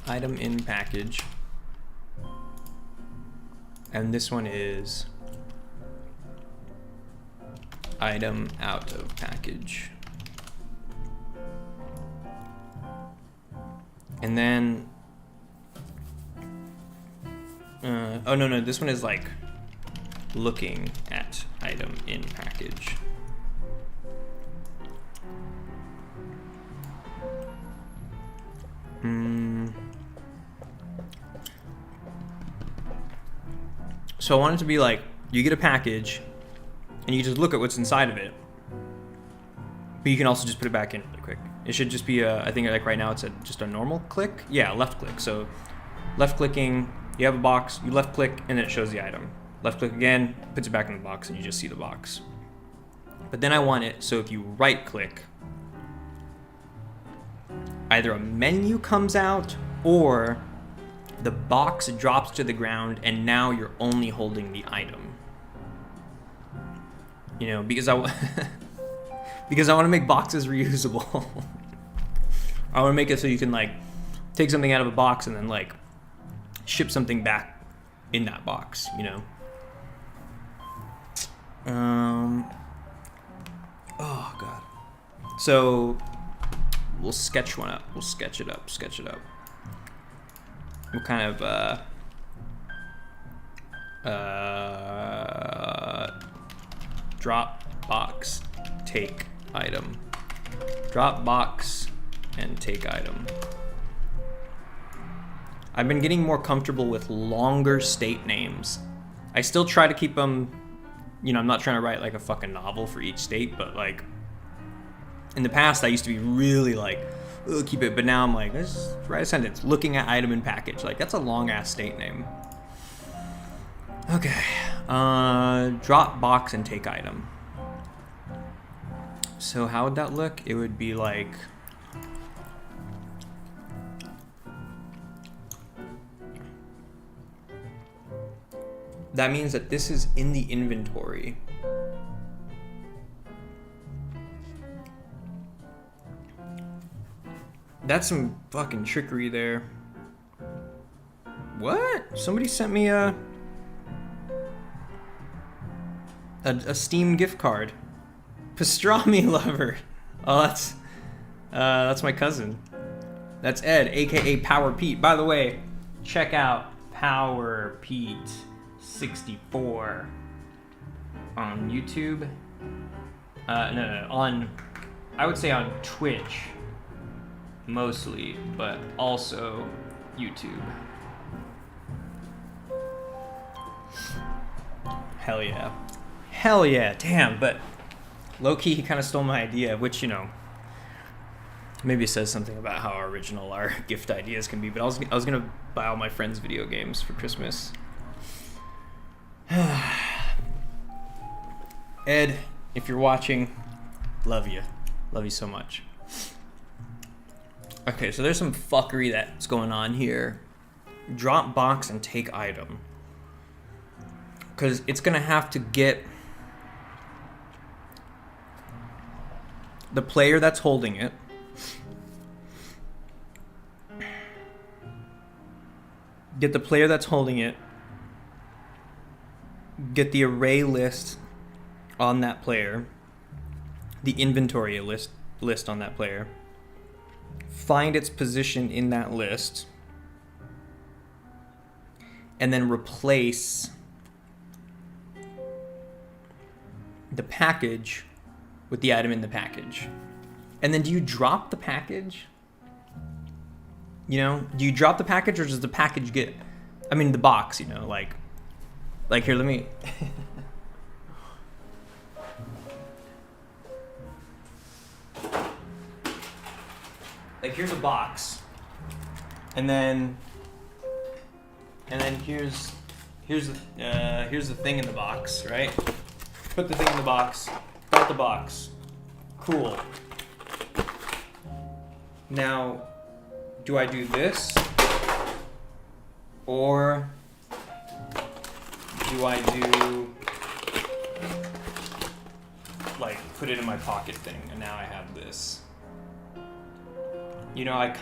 Item in package. And this one is item out of package. And then, oh no, this one is like looking at item in package. So I want it to be like, you get a package and you just look at what's inside of it, but you can also just put it back in really quick. It should just be I think like right now it's just a normal click. Yeah, left click. So left clicking, you have a box, you left click and then it shows the item. Left click again, puts it back in the box and you just see the box. But then I want it so if you right click, either a menu comes out or the box drops to the ground and now you're only holding the item. You know, because I want to make boxes reusable. I want to make it so you can like take something out of a box and then like ship something back in that box, you know. Oh god. So we'll sketch one up. We'll sketch it up. What kind of drop box take item. Drop box and take item. I've been getting more comfortable with longer state names. I still try to keep them, you know, I'm not trying to write like a fucking novel for each state, but like in the past I used to be really like, keep it, but now I'm like, let's write a sentence. Looking at item in package. Like, that's a long ass state name. Okay. Drop box and take item. So how would that look? It would be like, that means that this is in the inventory. That's some fucking trickery there. What? Somebody sent me a Steam gift card. Pastrami lover. Oh, that's my cousin. That's Ed, aka Power Pete. By the way, check out Power Pete 64 on YouTube. No, on, I would say on Twitch, mostly, but also YouTube. Hell yeah. Hell yeah, damn, but low-key he kind of stole my idea, which, you know, maybe says something about how original our gift ideas can be, but I was gonna buy all my friends video games for Christmas. Ed, if you're watching, love you so much. Okay, so there's some fuckery that's going on here. Drop box and take item. Because it's gonna have to get the player that's holding it. Get the player that's holding it. Get the array list on that player. The inventory list on that player. Find its position in that list. And then replace the package with the item in the package. And then do you drop the package? You know, do you drop the package, or does the package get, I mean the box, you know, like here, let me like here's a box, and then here's the thing in the box, right? Put the thing in the box, got the box, cool. Now, do I do this, or do I do like put it in my pocket thing, and now I have this? You know, I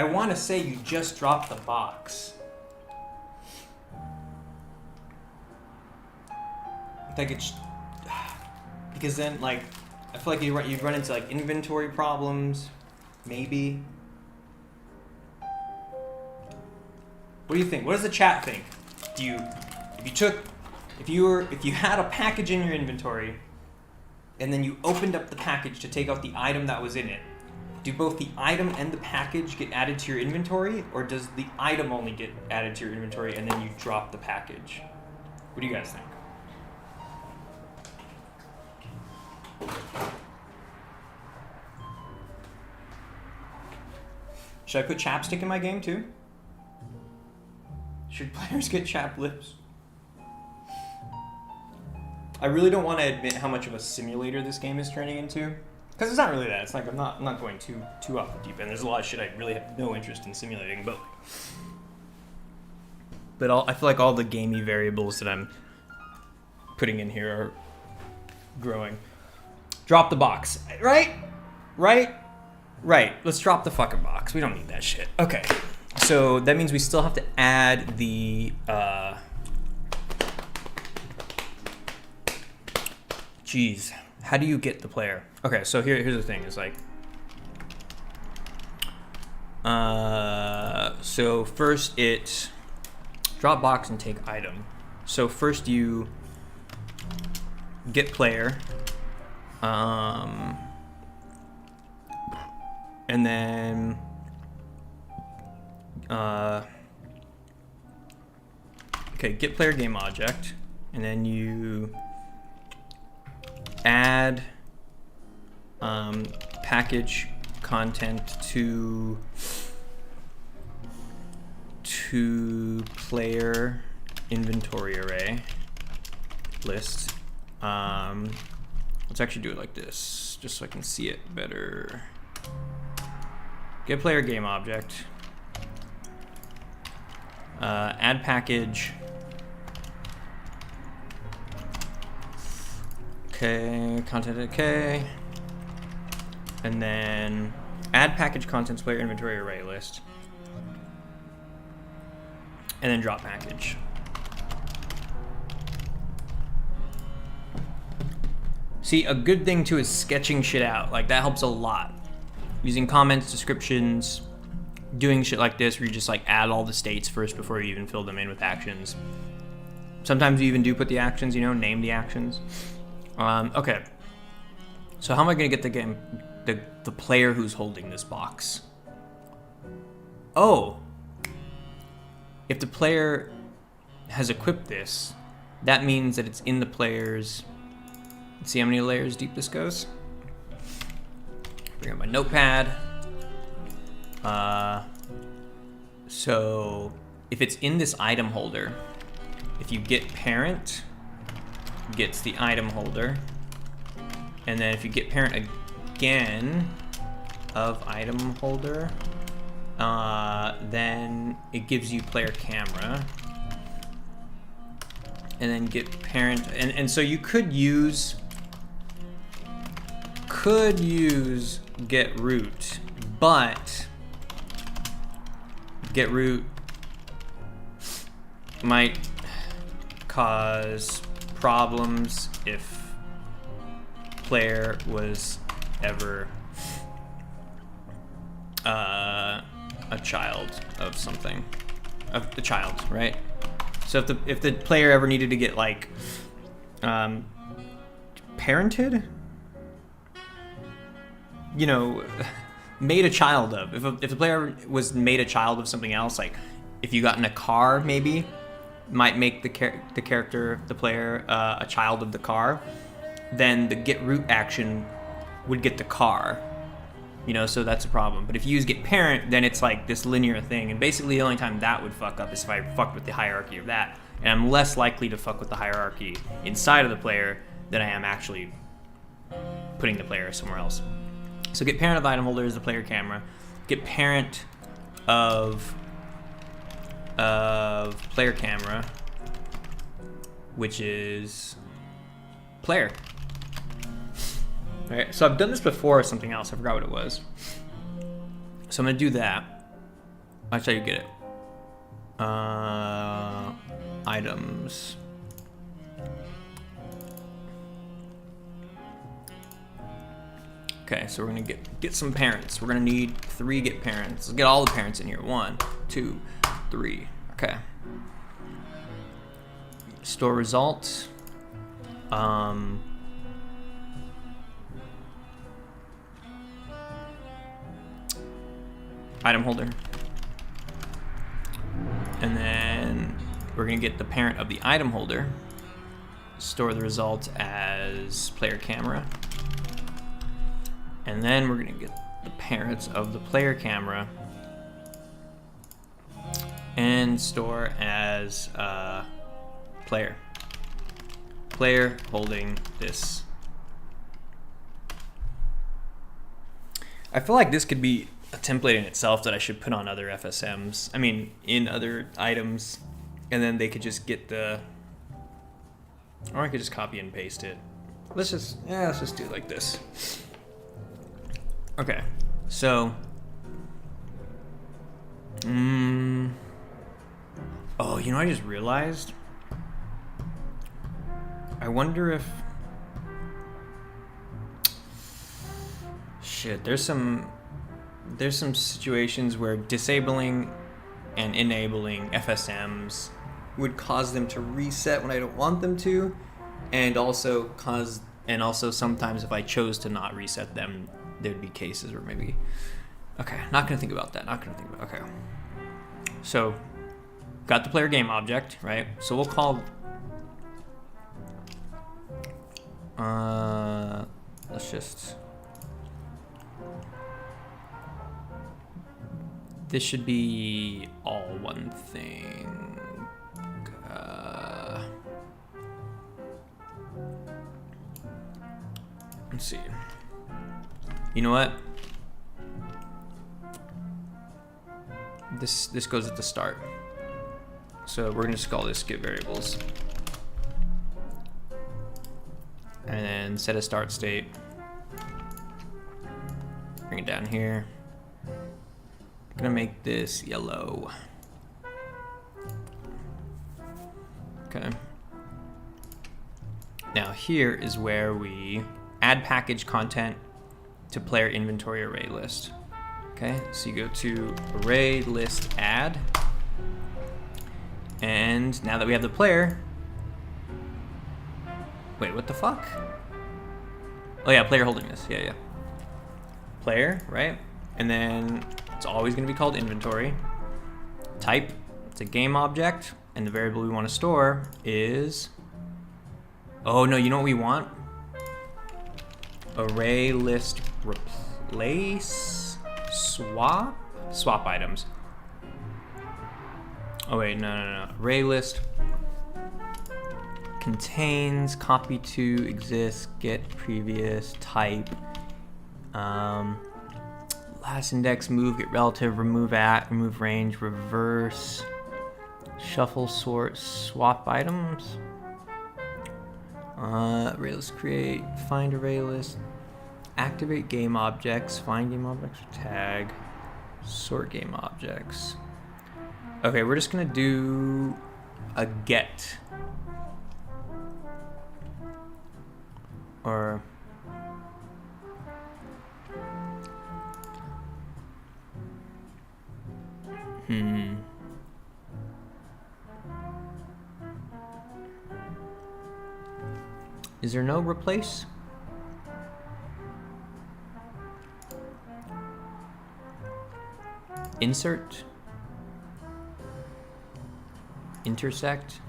want to say you just drop the box. Like it's, because then like I feel like you run into like inventory problems, maybe. What do you think? What does the chat think? If you had a package in your inventory, and then you opened up the package to take out the item that was in it, do both the item and the package get added to your inventory, or does the item only get added to your inventory and then you drop the package? What do you guys think? Should I put chapstick in my game too? Should players get chapped lips? I really don't want to admit how much of a simulator this game is turning into, because it's not really that. It's like I'm not going too off the deep end. There's a lot of shit I really have no interest in simulating, but I feel like all the gamey variables that I'm putting in here are growing. Drop the box, right? Let's drop the fucking box. We don't need that shit. Okay, so that means we still have to add the Jeez, how do you get the player? Okay, so here's the thing. Is like, so first it drop box and take item. So first you get player, and then okay, get player game object, and then you add package content to player inventory array list. Let's actually do it like this, just so I can see it better. Get player game object, add package, okay, content okay, and then add package contents player inventory array list, and then drop package. See, a good thing too is sketching shit out. Like, that helps a lot. Using comments, descriptions, doing shit like this where you just like add all the states first before you even fill them in with actions. Sometimes you even do put the actions, you know, name the actions. Okay. So how am I gonna get the player who's holding this box? Oh. If the player has equipped this, that means that it's in the player's. Let's see how many layers deep this goes. Bring up my notepad. So if it's in this item holder, if you get parent, gets the item holder, and then if you get parent again of item holder, then it gives you player camera, and then get parent, and so you could use get root, but get root might cause problems if player was ever a child of something, of the child, right? So if the player ever needed to get like parented, you know, made a child of. If the player was made a child of something else, like if you got in a car, maybe might make the player a child of the car, then the get root action would get the car. You know, so that's a problem. But if you use get parent, then it's like this linear thing, and basically the only time that would fuck up is if I fucked with the hierarchy of that, and I'm less likely to fuck with the hierarchy inside of the player than I am actually putting the player somewhere else. So get parent of item holder is the player camera. Get parent of player camera, which is player. All right, so I've done this before with something else. I forgot what it was. So I'm gonna do that. That's how you get it. Items. Okay, so we're gonna get some parents. We're gonna need 3 get parents. Let's get all the parents in here. 1, 2, 3. Okay. Store results. Item holder. And then we're gonna get the parent of the item holder. Store the result as player camera. And then we're gonna get the parents of the player camera and store as player. Player holding this. I feel like this could be a template in itself that I should put on other FSMs. I mean, in other items, and then they could just get the, or I could just copy and paste it. Let's just do it like this. Okay, so, oh, you know, I just realized, I wonder if, shit, there's some situations where disabling and enabling FSMs would cause them to reset when I don't want them to, and also sometimes if I chose to not reset them, there'd be cases where maybe, okay, not gonna think about that, okay. So, got the player game object, right? So we'll call, let's just, this should be all one thing. Let's see. You know what? This goes at the start. So we're gonna just call this get variables. And then set a start state. Bring it down here. I'm gonna make this yellow. Okay. Now here is where we add package content to player inventory array list. Okay, so you go to array list add, and now that we have the player, wait, what the fuck? Oh yeah, player holding this. Yeah, yeah. Player, right? And then it's always going to be called inventory. Type, it's a game object, and the variable we want to store is. Oh no, you know what we want? Array list replace swap items. Oh wait, no. Array list contains copy to exist get previous type last index move get relative remove at remove range reverse shuffle sort swap items. Array list create find array list activate game objects find game objects tag sort game objects. Okay, we're just gonna do a get. Or is there no replace? Insert? Intersect?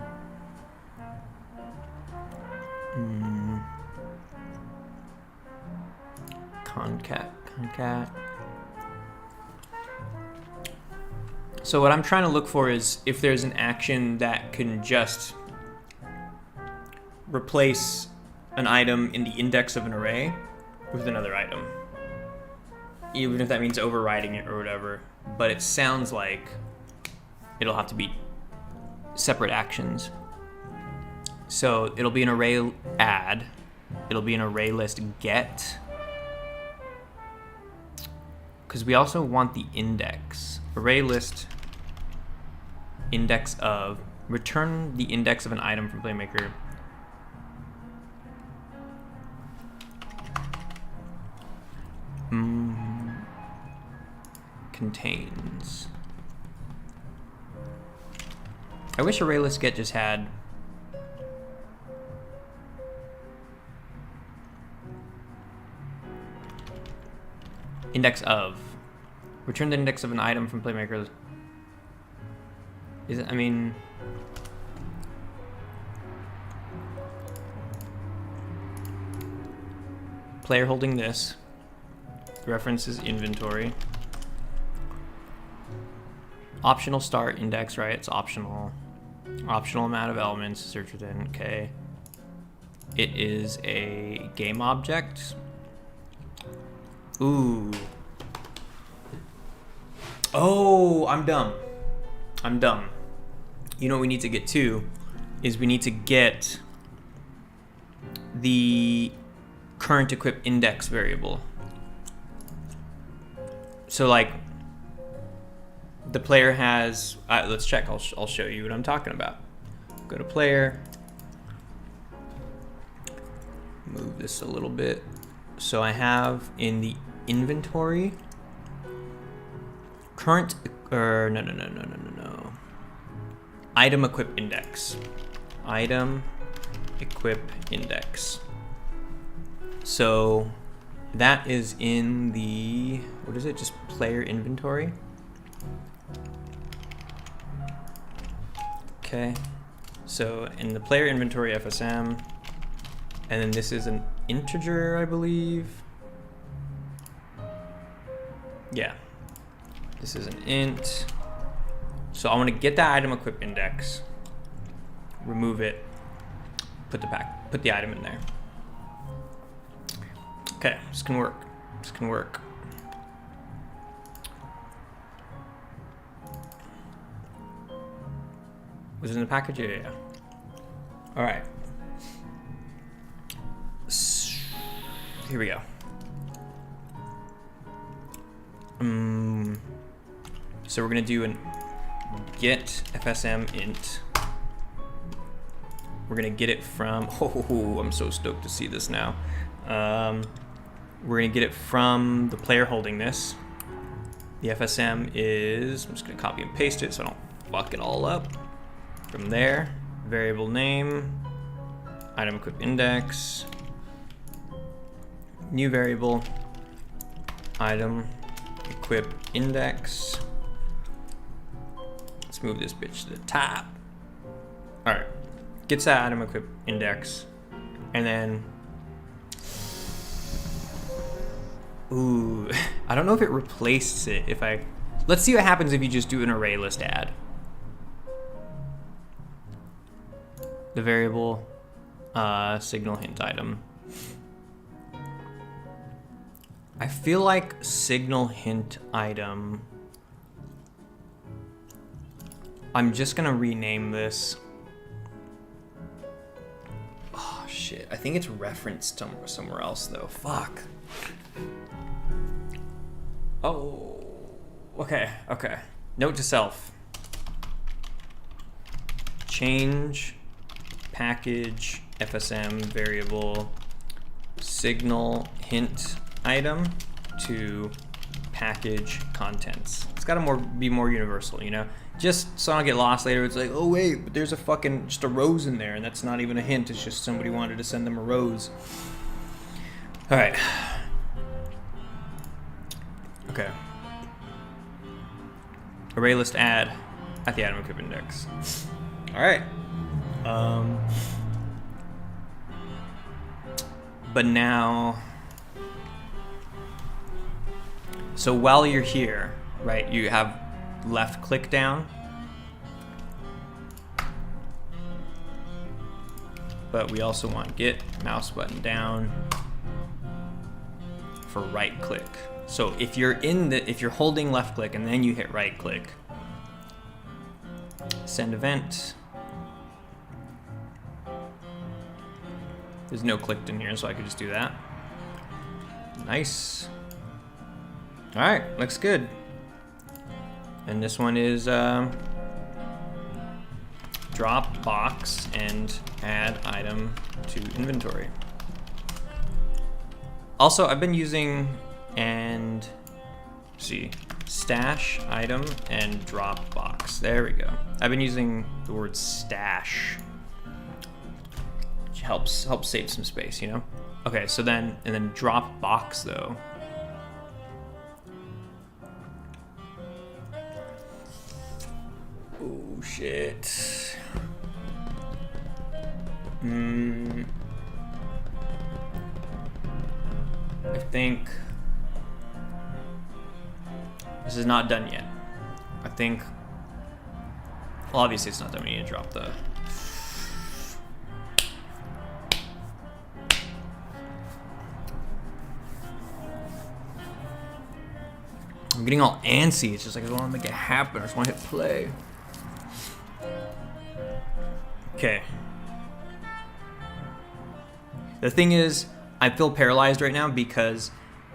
Concat. So what I'm trying to look for is if there's an action that can just replace an item in the index of an array with another item. Even if that means overriding it or whatever. But it sounds like it'll have to be separate actions. So it'll be an array add. It'll be an array list get. Because we also want the index. Array list index of, return the index of an item from Playmaker. Contains. I wish array list get just had index of. Return the index of an item from Playmaker. Is it, I mean, player holding this. Reference is inventory. Optional start index, right? It's optional. Optional amount of elements, search within, okay. It is a game object. Ooh. Oh, I'm dumb. You know what we need to get to is we need to get the current equip index variable. So like the player has, let's check, I'll show you what I'm talking about. Go to player, move this a little bit. So I have in the inventory, current, or no. Item equip index. Item equip index. So that is in the, what is it? Just player inventory. Okay. So in the player inventory FSM, and then this is an integer, I believe. Yeah. This is an int. So I want to get that item equip index, remove it, put the item in there. Okay, this can work. Was it in the package? Yeah. All right. Here we go. So we're gonna do an get FSM int. We're gonna get it from, oh, I'm so stoked to see this now. We're gonna get it from the player holding this. The FSM is, I'm just gonna copy and paste it so I don't fuck it all up. From there, variable name, item equip index, new variable, item, equip index. Let's move this bitch to the top. All right, gets that item equip index, and then, ooh, I don't know if it replaced it. Let's see what happens if you just do an array list add. The variable, signal hint item. I feel like signal hint item, I'm just gonna rename this. Oh shit, I think it's referenced somewhere else though, fuck. Oh, okay. Note to self. Change package FSM variable signal hint item to package contents. It's gotta be more universal, you know? Just so I don't get lost later. It's like, oh wait, but there's just a rose in there, and that's not even a hint. It's just somebody wanted to send them a rose. All right. Okay. Array list add at the item equip index. All right. But now, so while you're here, right, you have left click down, but we also want get mouse button down for right click. So if you're holding left click and then you hit right click, send event. There's no clicked in here, so I could just do that. Nice. All right, looks good. And this one is drop box and add item to inventory. Also, I've been using stash item and drop box. There we go. I've been using the word stash, which helps save some space, you know? Okay, so then drop box though. Oh shit. I think this is not done yet. I think, well, obviously it's not done. We need to drop the I'm getting all antsy. It's just like I want to make it happen. I just want to hit play. Okay. The thing is, I feel paralyzed right now because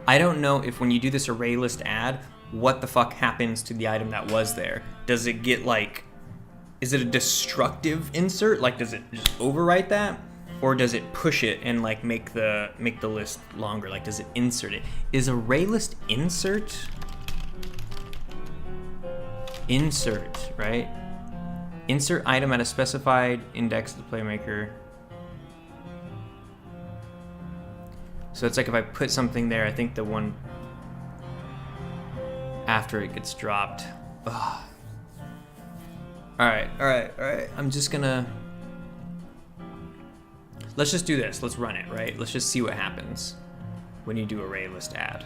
I don't know if when you do this array list add, what the fuck happens to the item that was there. Does it get like, is it a destructive insert? Like, does it just overwrite that? Or does it push it and like make the list longer? Like, does it insert it? Is array list insert, right? Insert item at a specified index of the Playmaker. So it's like if I put something there, I think the one after it gets dropped. Ugh. All right. I'm just gonna, let's just do this. Let's run it, right? Let's just see what happens when you do array list add.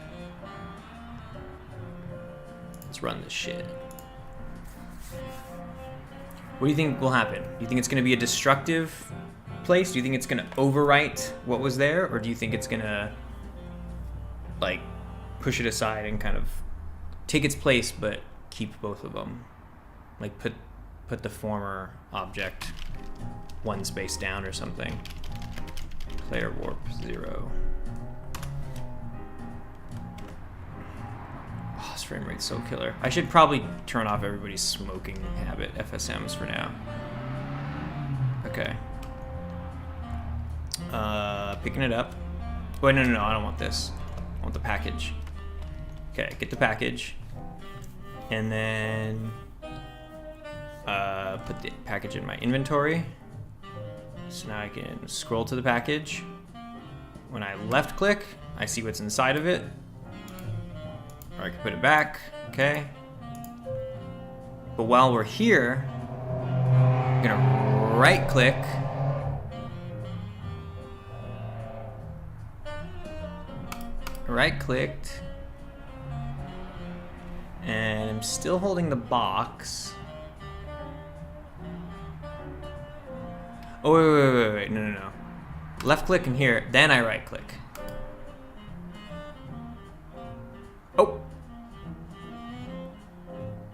Let's run this shit. What do you think will happen? Do you think it's gonna be a destructive place? Do you think it's gonna overwrite what was there? Or do you think it's gonna like push it aside and kind of take its place but keep both of them? Like put the former object one space down or something. Player warp 0. Oh, this frame rate's so killer. I should probably turn off everybody's smoking habit FSMs for now. Okay. Picking it up. Wait, no, I don't want this. I want the package. Okay, get the package. And then put the package in my inventory. So now I can scroll to the package. When I left click, I see what's inside of it. Or I can put it back, okay. But while we're here, I'm gonna right click. Right clicked. And I'm still holding the box. Oh, wait, no. Left click in here, then I right click. Oh!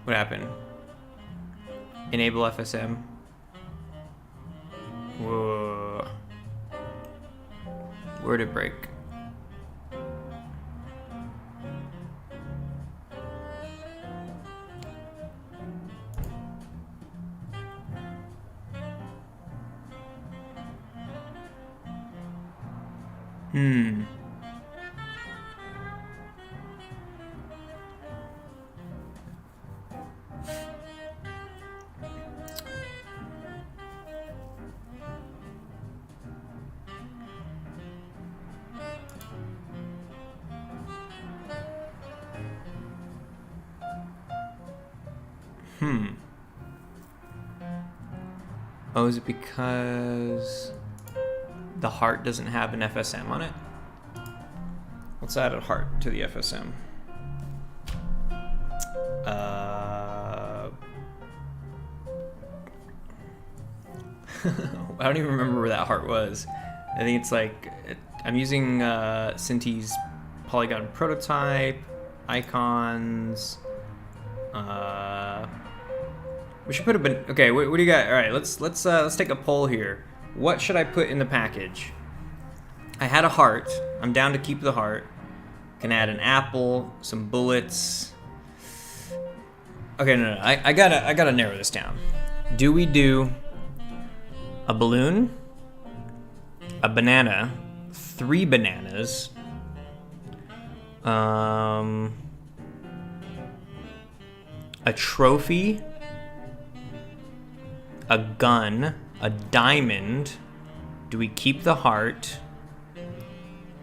What happened? Enable FSM. Whoa. Where'd it break? Oh, is it because the heart doesn't have an FSM on it? Let's add a heart to the FSM. I don't even remember where that heart was. I think it's like, I'm using Cinti's polygon prototype, icons. We should put a okay. What do you got? All right, let's take a poll here. What should I put in the package? I had a heart. I'm down to keep the heart. Can add an apple, some bullets. Okay, no. I gotta narrow this down. Do we do a balloon, a banana, 3 bananas, a trophy, a gun, a diamond? Do we keep the heart?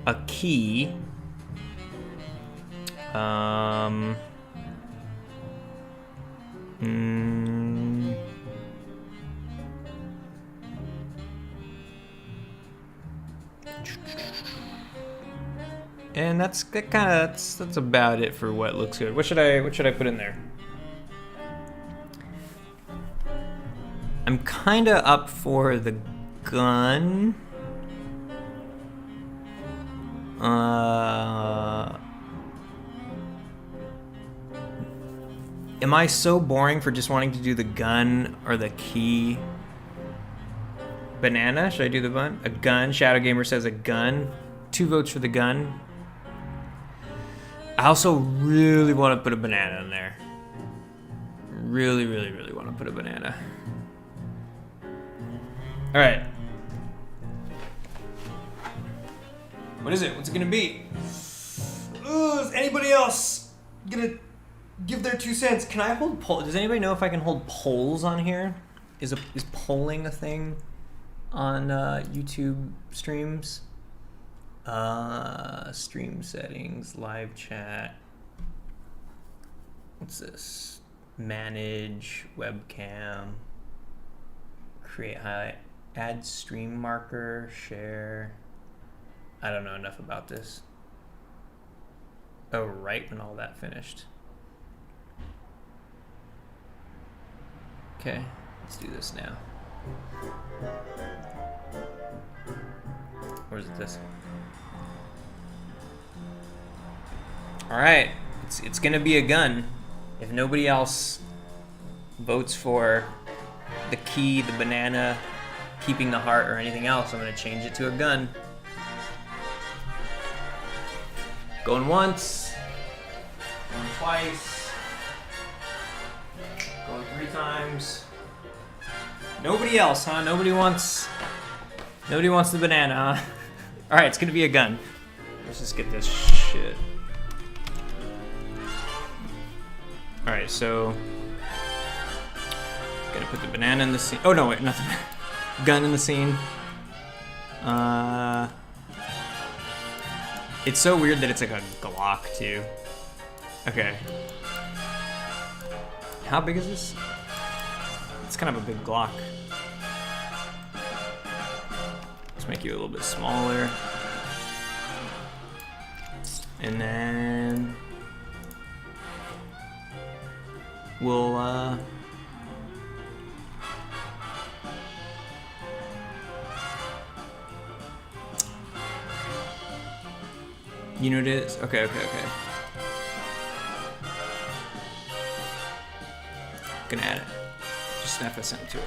A key? And that's about it for what looks good. What should I put in there? I'm kind of up for the gun. Am I so boring for just wanting to do the gun or the key? Banana? Should I do the bun? A gun. Shadow Gamer says a gun. 2 votes for the gun. I also really want to put a banana in there. Really want to put a banana. All right. What is it? What's it gonna be? Ooh, is anybody else gonna give their 2 cents? Can I hold poll? Does anybody know if I can hold polls on here? Is polling a thing on YouTube streams? Stream settings, live chat. What's this? Manage webcam. Create highlight. Add stream marker. Share. I don't know enough about this. Oh, right when all that finished. Okay, let's do this now. Where's this? All right, it's gonna be a gun. If nobody else votes for the key, the banana, keeping the heart, or anything else, I'm gonna change it to a gun. Going once, going twice, going 3 times. Nobody else, huh? Nobody wants the banana, huh? All right, it's gonna be a gun. Let's just get this shit. All right, so gotta put the banana in the scene. Oh no, wait, nothing. Gun in the scene. It's so weird that it's like a Glock too. Okay. How big is this? It's kind of a big Glock. Let's make you a little bit smaller. And then we'll you know what it is? Okay. Gonna add it. Just an FSM to it.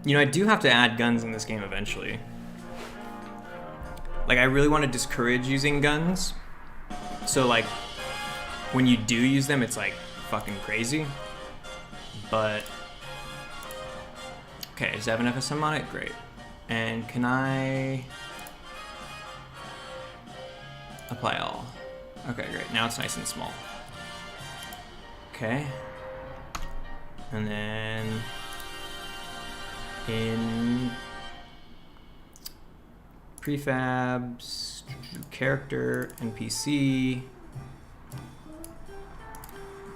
You know, I do have to add guns in this game eventually. Like, I really want to discourage using guns. So, like, when you do use them, it's, like, fucking crazy. But... okay, does it have an FSM on it? Great. And can I... apply all? Okay, great. Now it's nice and small. Okay. And then... in prefabs, character, NPC,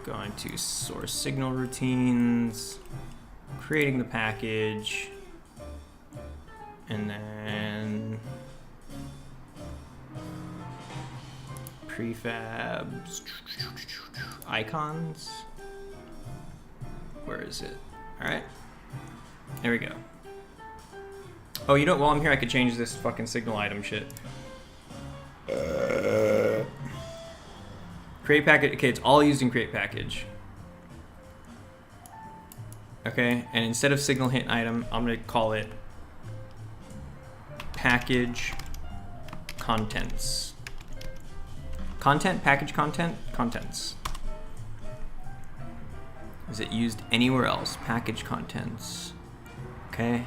going to source signal routines, creating the package, and then prefabs, icons. Where is it? All right. There we go. Oh, you know, while I'm here, I could change this fucking signal item shit. Create package. Okay, it's all used in create package. Okay, and instead of signal hint item, I'm gonna call it package contents. Content, package content, contents. Is it used anywhere else? Package contents. Okay.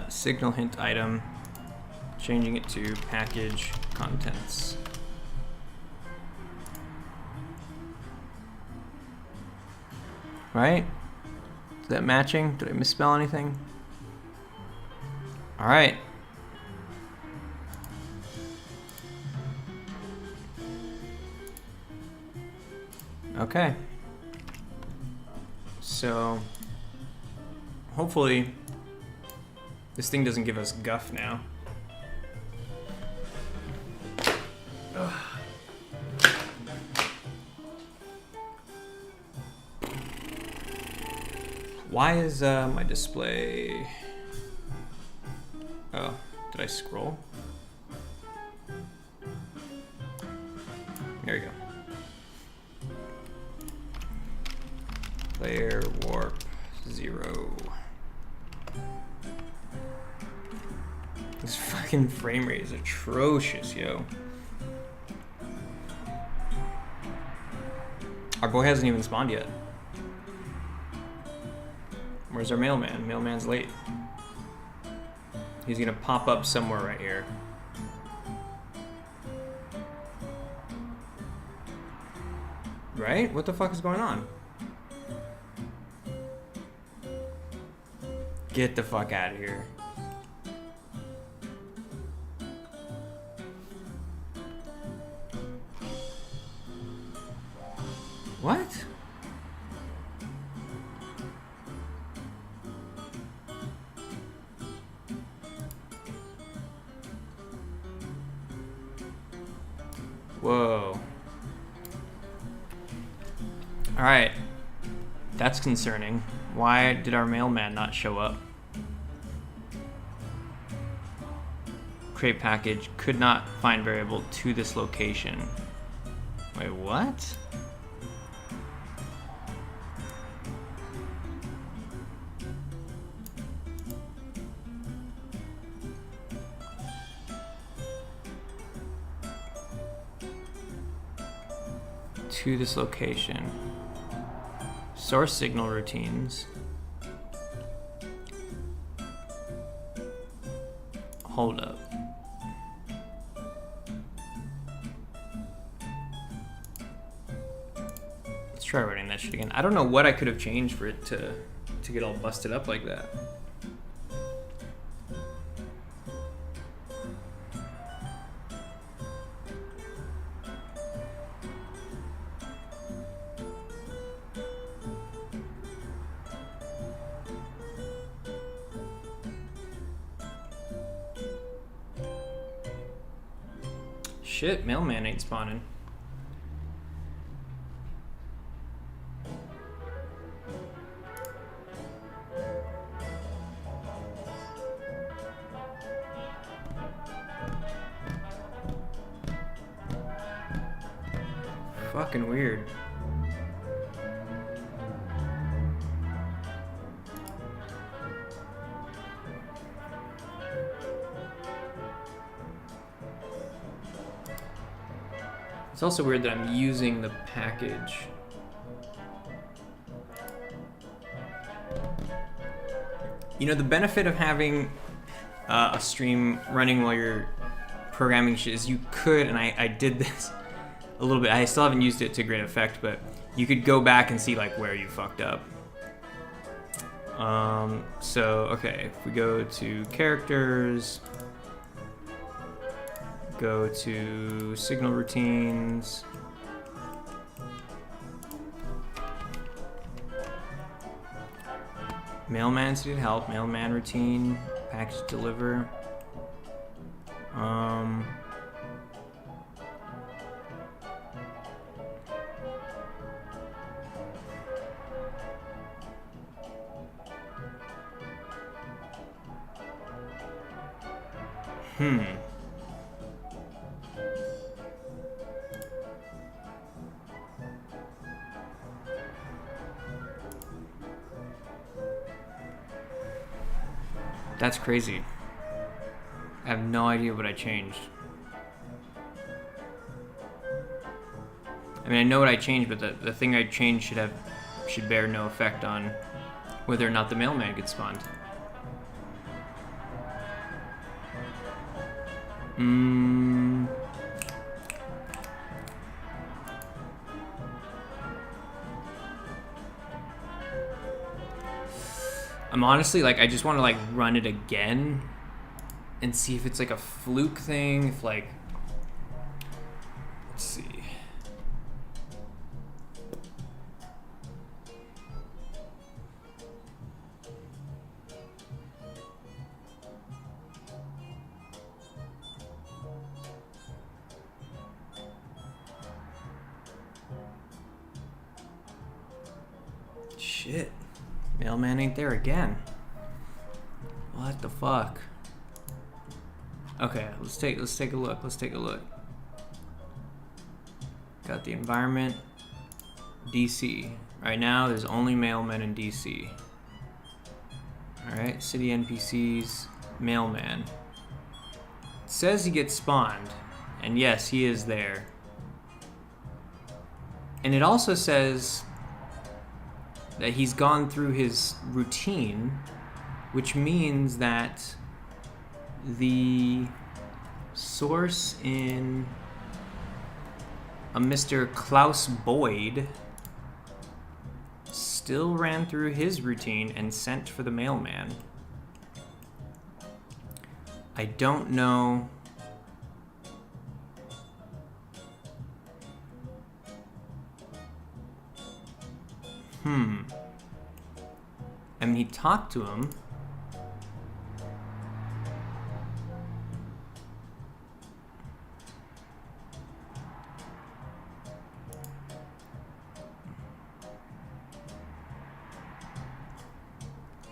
Signal hint item, changing it to package contents. Right? Is that matching? Did I misspell anything? All right. Okay. So, hopefully, this thing doesn't give us guff now. Ugh. Why is my display... oh, did I scroll? There we go. Player warp 0. This fucking frame rate is atrocious, yo. Our boy hasn't even spawned yet. Where's our mailman? Mailman's late. He's gonna pop up somewhere right here. Right? What the fuck is going on? Get the fuck out of here. What? Whoa. All right. That's concerning. Why did our mailman not show up? Create package, could not find variable to this location. Wait, what? To this location. Source signal routines. Hold up. Let's try running that shit again. I don't know what I could have changed for it to get all busted up like that. Shit, Mailman ain't spawning. Fucking weird. It's also weird that I'm using the package. You know, the benefit of having a stream running while you're programming shit is you could, and I did this a little bit, I still haven't used it to great effect, but you could go back and see like where you fucked up. So, okay, if we go to characters, go to signal routines, Mailman needed help, Mailman routine, package deliver. That's crazy. I have no idea what I changed. I mean, I know what I changed, but the thing I changed should bear no effect on whether or not the mailman gets spawned. I'm honestly like, I just want to like run it again and see if it's like a fluke thing. If like, let's see. Shit. Mailman ain't there again. What the fuck? Okay, let's take a look. Let's take a look. Got the environment, DC. Right now, there's only Mailman in DC. All right, city NPCs, Mailman. It says he gets spawned, and yes, he is there. And it also says that he's gone through his routine, which means that the source in a Mr. Klaus Boyd still ran through his routine and sent for the mailman. I don't know. I mean, he talked to him.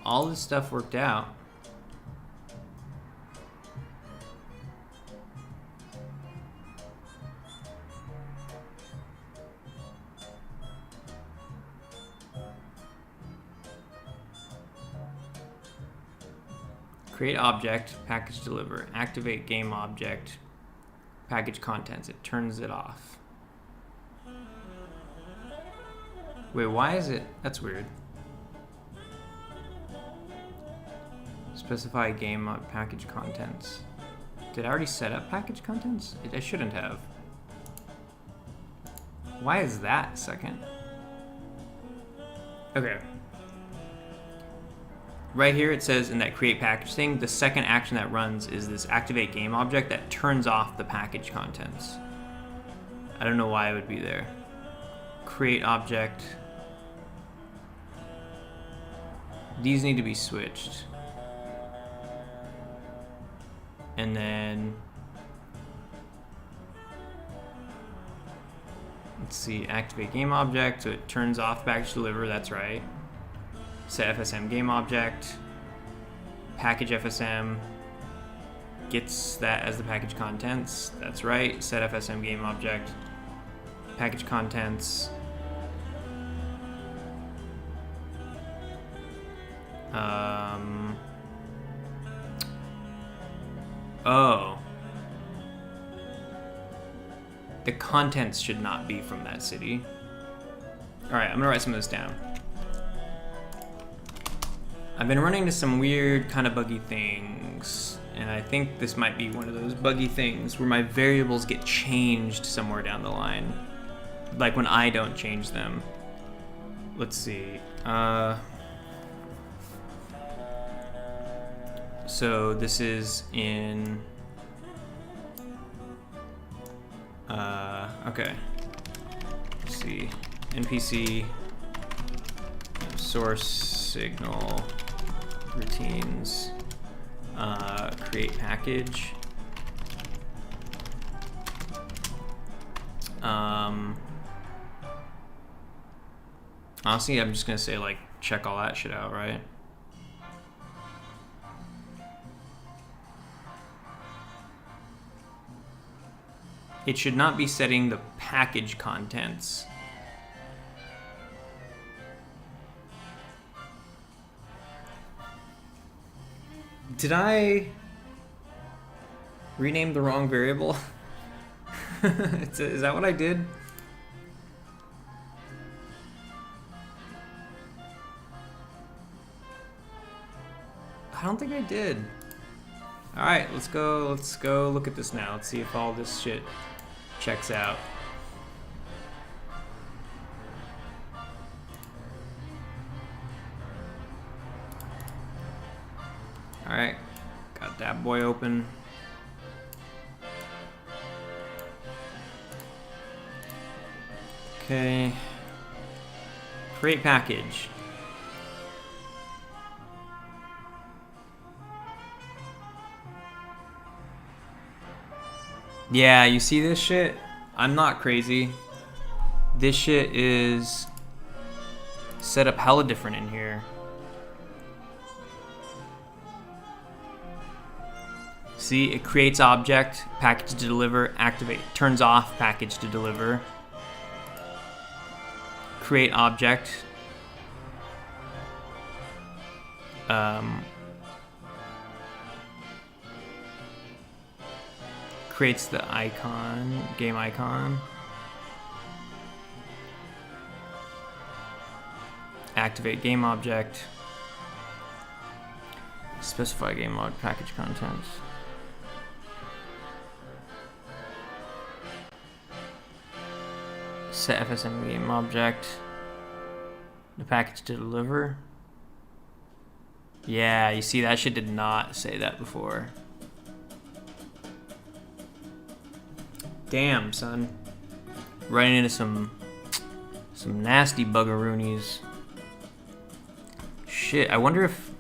All this stuff worked out. Create object, package deliver, activate game object, package contents. It turns it off. Wait, why is it? That's weird. Specify game package contents. Did I already set up package contents? I shouldn't have. Why is that? Second. Okay. Right here it says in that create package thing, the second action that runs is this activate game object that turns off the package contents. I don't know why it would be there. Create object. These need to be switched. And then let's see, activate game object, so it turns off package deliver, that's right. Set FSM game object, package FSM, gets that as the package contents, that's right. Set FSM game object, package contents, oh, the contents should not be from that city. All right, I'm gonna write some of this down. I've been running into some weird kind of buggy things, and I think this might be one of those buggy things where my variables get changed somewhere down the line, like when I don't change them. Let's see. So this is in okay. Let's see. NPC source signal routines, create package. Honestly, I'm just gonna say like check all that shit out, right? It should not be setting the package contents. Did I rename the wrong variable? Is that what I did? I don't think I did. All right, let's go look at this now. Let's see if all this shit checks out. All right, got that boy open. Okay, create package. Yeah, you see this shit? I'm not crazy. This shit is set up hella different in here. See, it creates object, package to deliver, activate, turns off package to deliver, create object, creates the icon, game icon, activate game object, specify game log package contents. Set FSM game object, the package to deliver. Yeah, you see that shit did not say that before. Damn, son. Running into some nasty buggeroonies. Shit, I wonder if...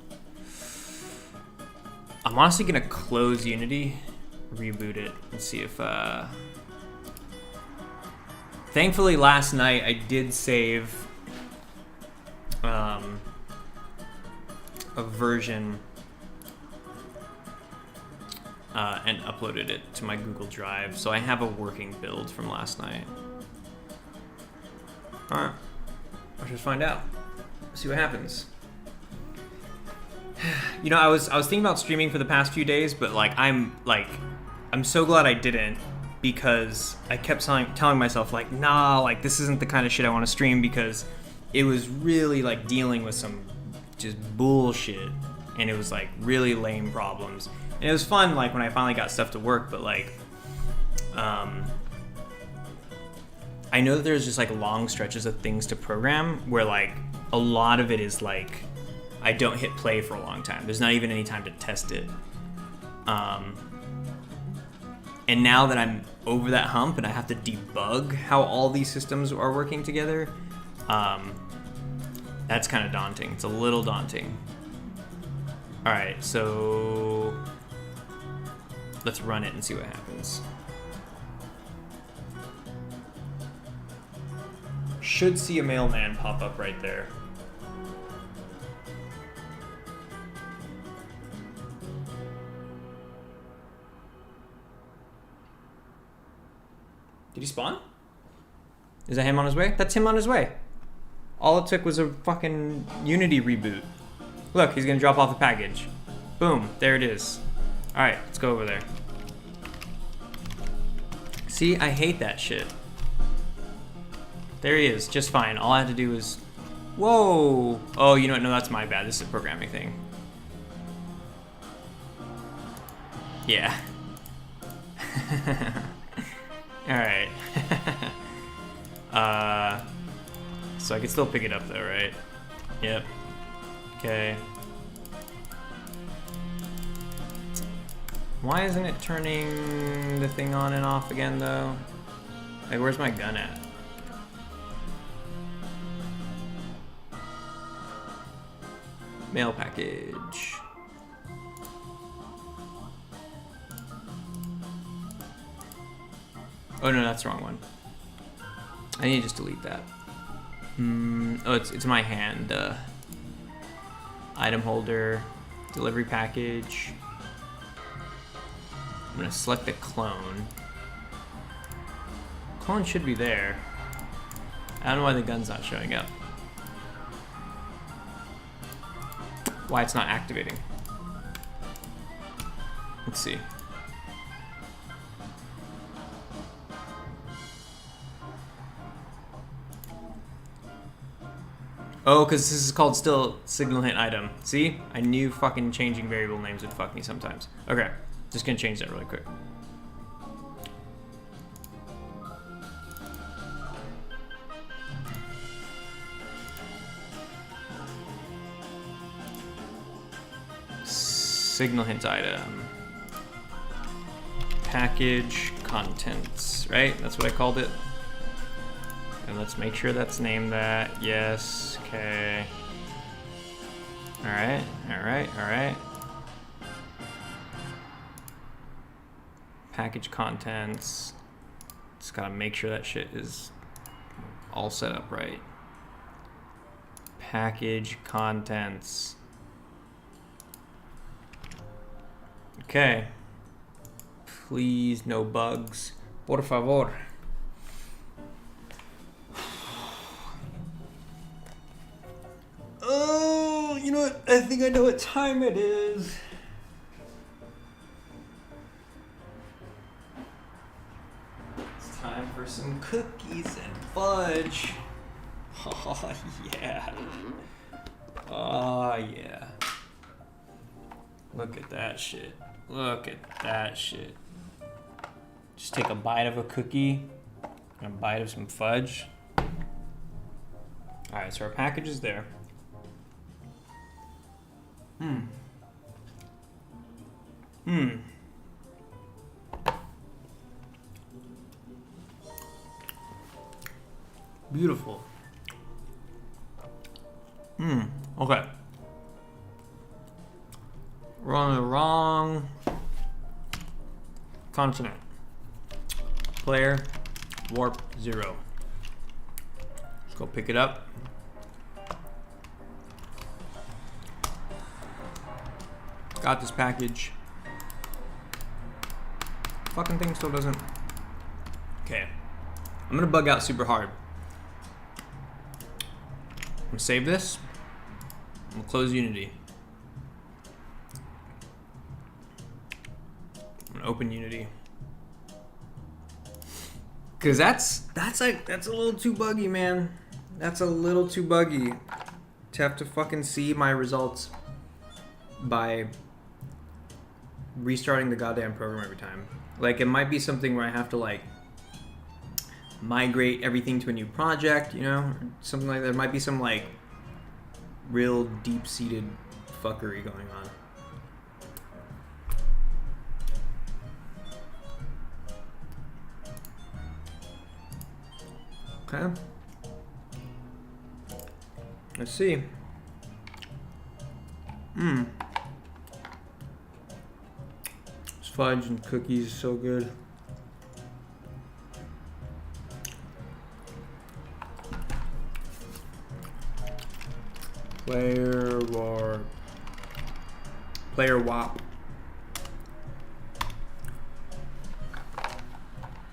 I'm honestly gonna close Unity, reboot it, and see if... Thankfully, last night I did save a version and uploaded it to my Google Drive, so I have a working build from last night. All right, let's just find out. See what happens. You know, I was thinking about streaming for the past few days, but I'm so glad I didn't, because I kept telling myself nah, this isn't the kind of shit I want to stream, because it was really dealing with some just bullshit, and it was really lame problems. And it was fun when I finally got stuff to work, but I know that there's just long stretches of things to program where a lot of it is like I don't hit play for a long time. There's not even any time to test it. And now that I'm over that hump and I have to debug how all these systems are working together, that's kind of daunting. It's a little daunting. All right, so let's run it and see what happens. Should see a mailman pop up right there. Did he spawn? Is that him on his way? That's him on his way. All it took was a fucking Unity reboot. Look, he's gonna drop off the package. Boom, there it is. All right, let's go over there. See, I hate that shit. There he is, just fine. All I had to do was, whoa. Oh, you know what? No, that's my bad. This is a programming thing. Yeah. All right. So I can still pick it up though, right? Yep. Okay. Why isn't it turning the thing on and off again though? Like, where's my gun at? Mail package. Oh no, that's the wrong one. I need to just delete that. Oh, it's my hand. Item holder, delivery package. I'm gonna select the clone. Clone should be there. I don't know why the gun's not showing up. Why it's not activating. Let's see. Oh, because this is called still signal hint item. See? I knew fucking changing variable names would fuck me sometimes. Okay, just gonna change that really quick. Signal hint item. Package contents, right? That's what I called it. And let's make sure that's named that. Yes, okay. Alright, alright, alright. Package contents. Just gotta make sure that shit is all set up right. Package contents. Okay. Please, no bugs. Por favor. Oh, you know what? I think I know what time it is. It's time for some cookies and fudge. Oh, yeah. Oh, yeah. Look at that shit. Look at that shit. Just take a bite of a cookie and a bite of some fudge. Alright, so our package is there. Beautiful. Okay. We're on the wrong continent. Player, warp 0. Let's go pick it up. Got this package. Fucking thing still doesn't. Okay. I'm gonna bug out super hard. I'm gonna save this. I'm gonna close Unity. I'm gonna open Unity. Cause that's a little too buggy, man. That's a little too buggy to have to fucking see my results by restarting the goddamn program every time. Like, it might be something where I have to like migrate everything to a new project, you know, or something like that. There might be some like real deep-seated fuckery going on. Okay. Let's see. This fudge and cookies is so good. Player WAP.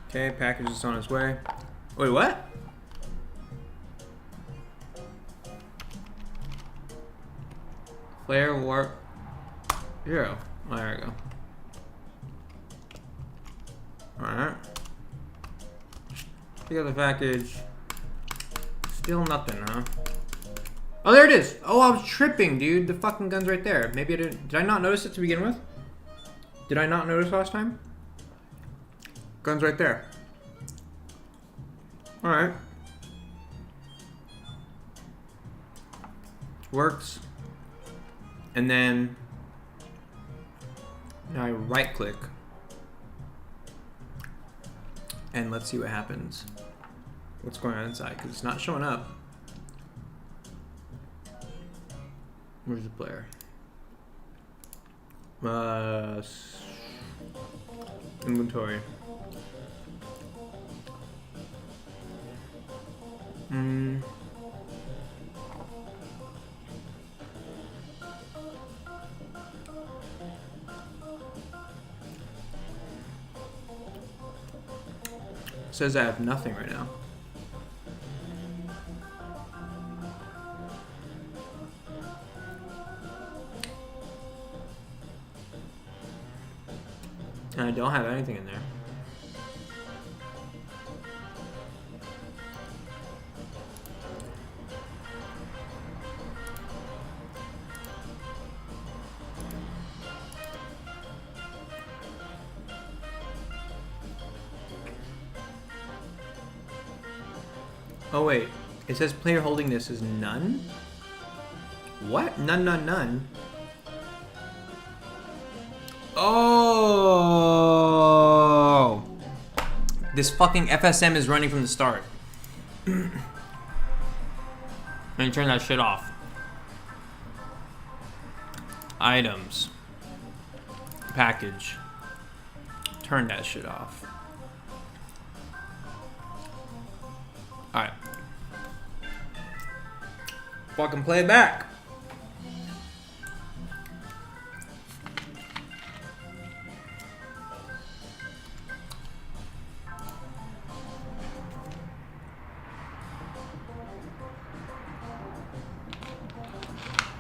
Okay, package is on its way. Wait, what? Player warp 0. Oh, there we go. Alright. Pick up the package. Still nothing, huh? Oh, there it is. Oh, I was tripping, dude. The fucking gun's right there. Maybe I didn't. Did I not notice it to begin with? Did I not notice last time? Gun's right there. Alright. Works. And then now I right click. And let's see what happens. What's going on inside? Because it's not showing up. Where's the player? Inventory. Says I have nothing right now. And I don't have anything in there. Oh wait, it says player holding this is none? What? None. Oh! This fucking FSM is running from the start. Let me turn that shit off. Items. Package. Turn that shit off. Alright. Fucking play it back.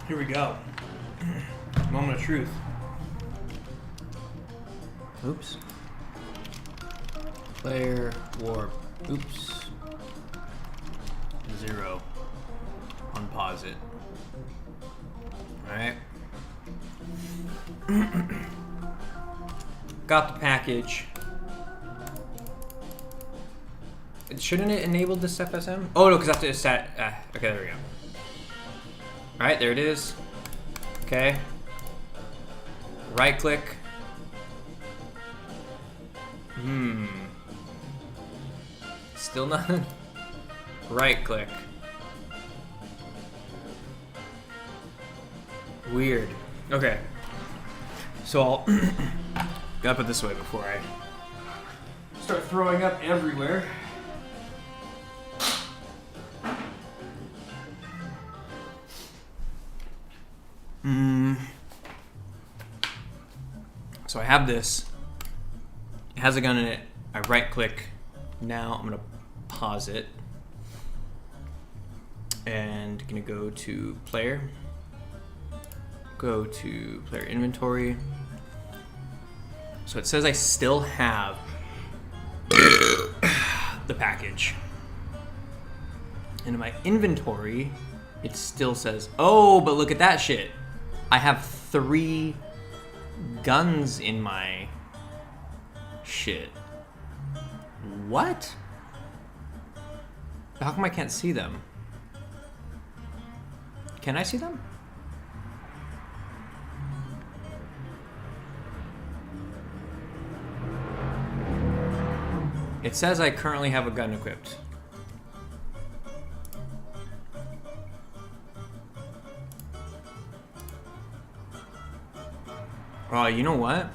Here we go. Moment of truth. Oops. Player warp. Oops. 0. Unpause it. Alright. Got the package. Shouldn't it enable this FSM? Oh no, because I have to set. Okay, there we go. Alright, there it is. Okay. Right click. Still nothing. Right click. Weird. Okay. So I'll gotta put this away before I start throwing up everywhere. So I have this. It has a gun in it. I right click. Now I'm gonna pause it. And gonna go to player. Go to player inventory. So it says I still have the package. And in my inventory, it still says, oh, but look at that shit. I have 3 guns in my shit. What? How come I can't see them? Can I see them? It says I currently have a gun equipped. Oh, you know what?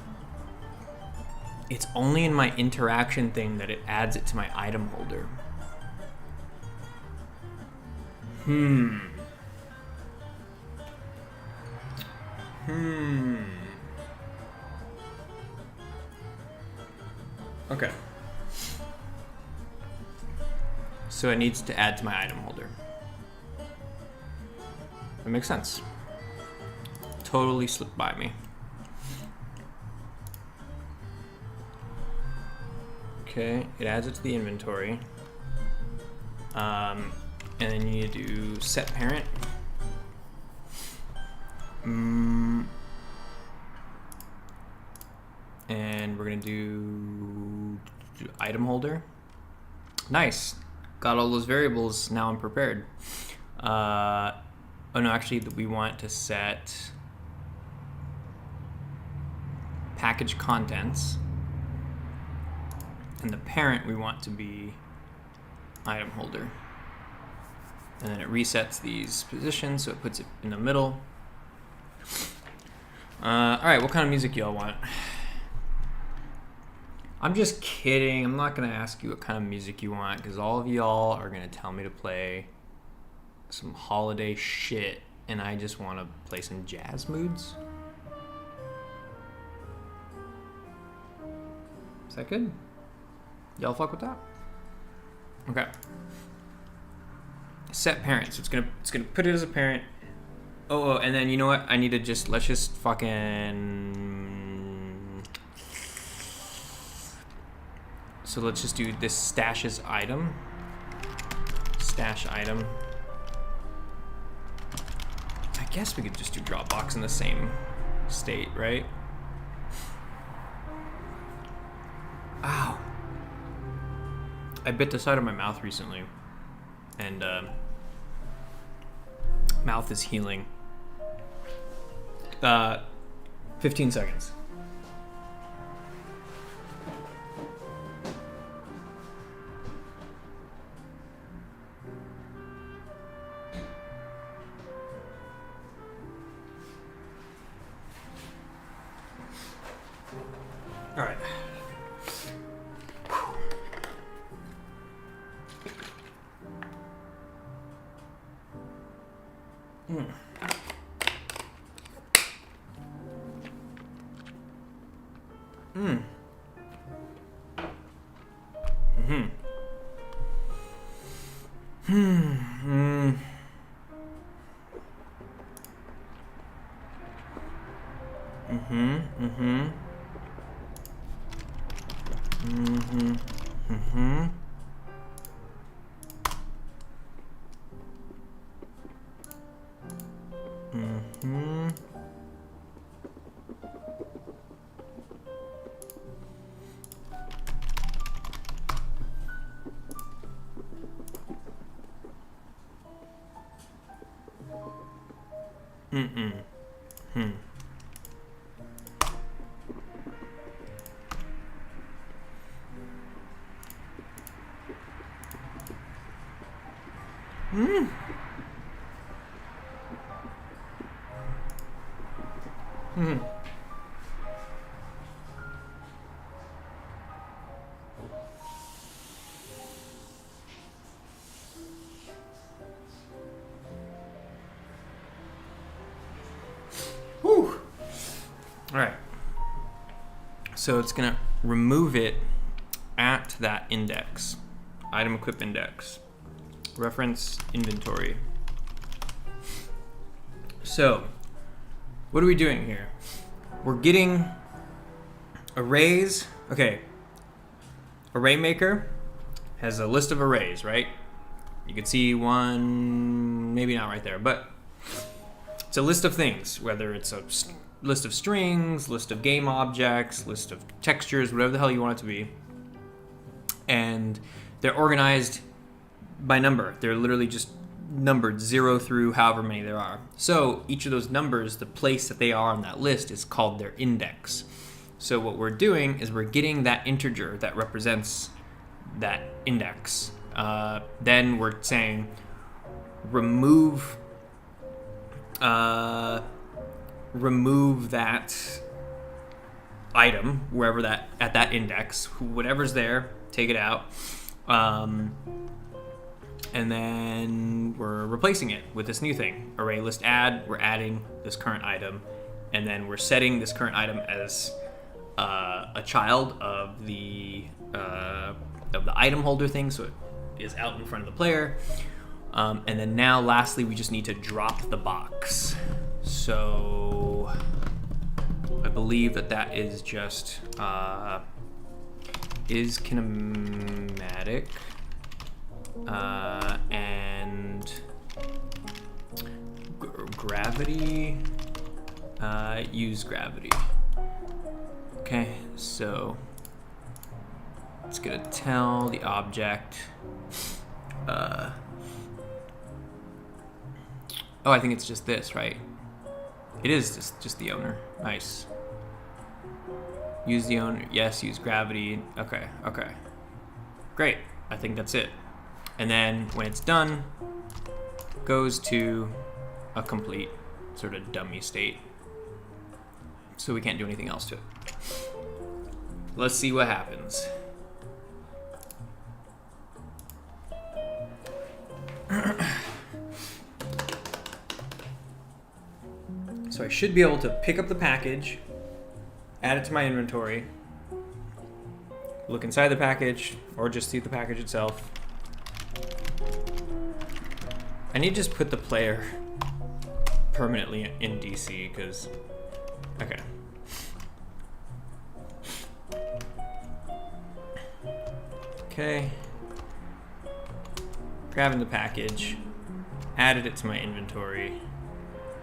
It's only in my interaction thing that it adds it to my item holder. Okay. So it needs to add to my item holder. That makes sense. Totally slipped by me. Okay, it adds it to the inventory. And then you need to do set parent. And we're gonna do item holder. Nice. Got all those variables. Now I'm prepared. Oh no, actually we want to set package contents. And the parent we want to be item holder. And then it resets these positions, so it puts it in the middle. All right, what kind of music y'all want? I'm just kidding. I'm not gonna ask you what kind of music you want, because all of y'all are gonna tell me to play some holiday shit, and I just want to play some jazz moods. Is that good? Y'all fuck with that? Okay. Set parent. So it's gonna put it as a parent. Oh, and then you know what? I need to let's just fucking. So let's just do this stashes item. Stash item. I guess we could just do Dropbox in the same state, right? Ow. I bit the side of my mouth recently, and mouth is healing. 15 seconds. All right. Whew. All right. So it's gonna remove it at that index, item equip index, reference inventory. So what are we doing here? We're getting arrays. Okay. Array maker has a list of arrays, right? You can see one, maybe not right there, but it's a list of things, whether it's a list of strings, list of game objects, list of textures, whatever the hell you want it to be. And they're organized by number. They're literally just numbered 0 through however many there are. So each of those numbers, the place that they are on that list is called their index. So what we're doing is we're getting that integer that represents that index. Then we're saying remove that item wherever that at that index, whatever's there, take it out. And then we're replacing it with this new thing, array list add. We're adding this current item, and then we're setting this current item as a child of the item holder thing, so it is out in front of the player. And then now, lastly, we just need to drop the box. So I believe that is just is kinematic. And gravity, use gravity. Okay, so it's gonna tell the object, oh, I think it's just this, right? It is just the owner. Nice. Use the owner, yes, use gravity. Okay. Great, I think that's it. And then when it's done, goes to a complete sort of dummy state. So we can't do anything else to it. Let's see what happens. So I should be able to pick up the package, add it to my inventory, look inside the package, or just see the package itself. I need to just put the player permanently in DC, because, okay. Okay. Grabbing the package, added it to my inventory,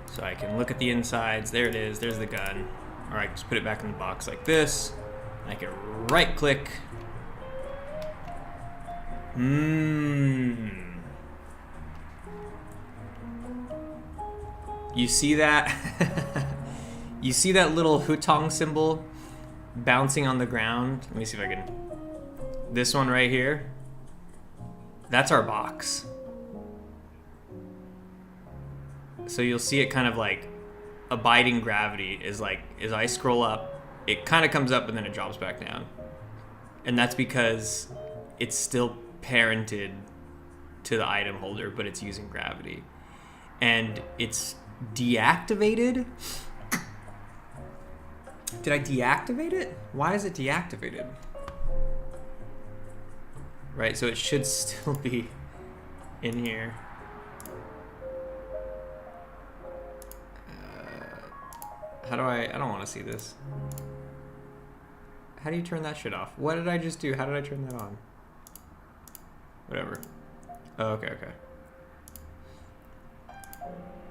so I can look at the insides. There it is, there's the gun. All right, just put it back in the box like this. I can right click. You see that? You see that little hutong symbol bouncing on the ground? Let me see if I can. This one right here. That's our box. So you'll see it kind of like abiding gravity is like, as I scroll up, it kind of comes up and then it drops back down. And that's because it's still parented to the item holder, but it's using gravity. And it's deactivated. Did I deactivate it? Why is it deactivated? Right, so it should still be in here. How do I don't want to see this. How do you turn that shit off? What did I just do? How did I turn that on? Whatever. Oh, okay.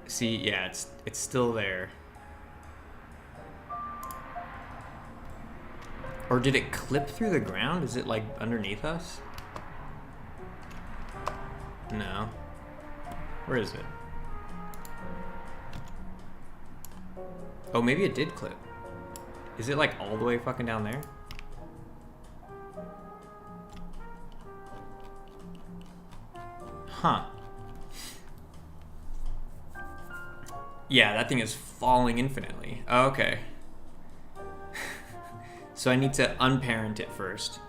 See, yeah, it's still there. Or did it clip through the ground? Is it like underneath us? No. Where is it? Oh, maybe it did clip. Is it like all the way fucking down there? Huh. Yeah, that thing is falling infinitely. Oh, okay. So I need to unparent it first.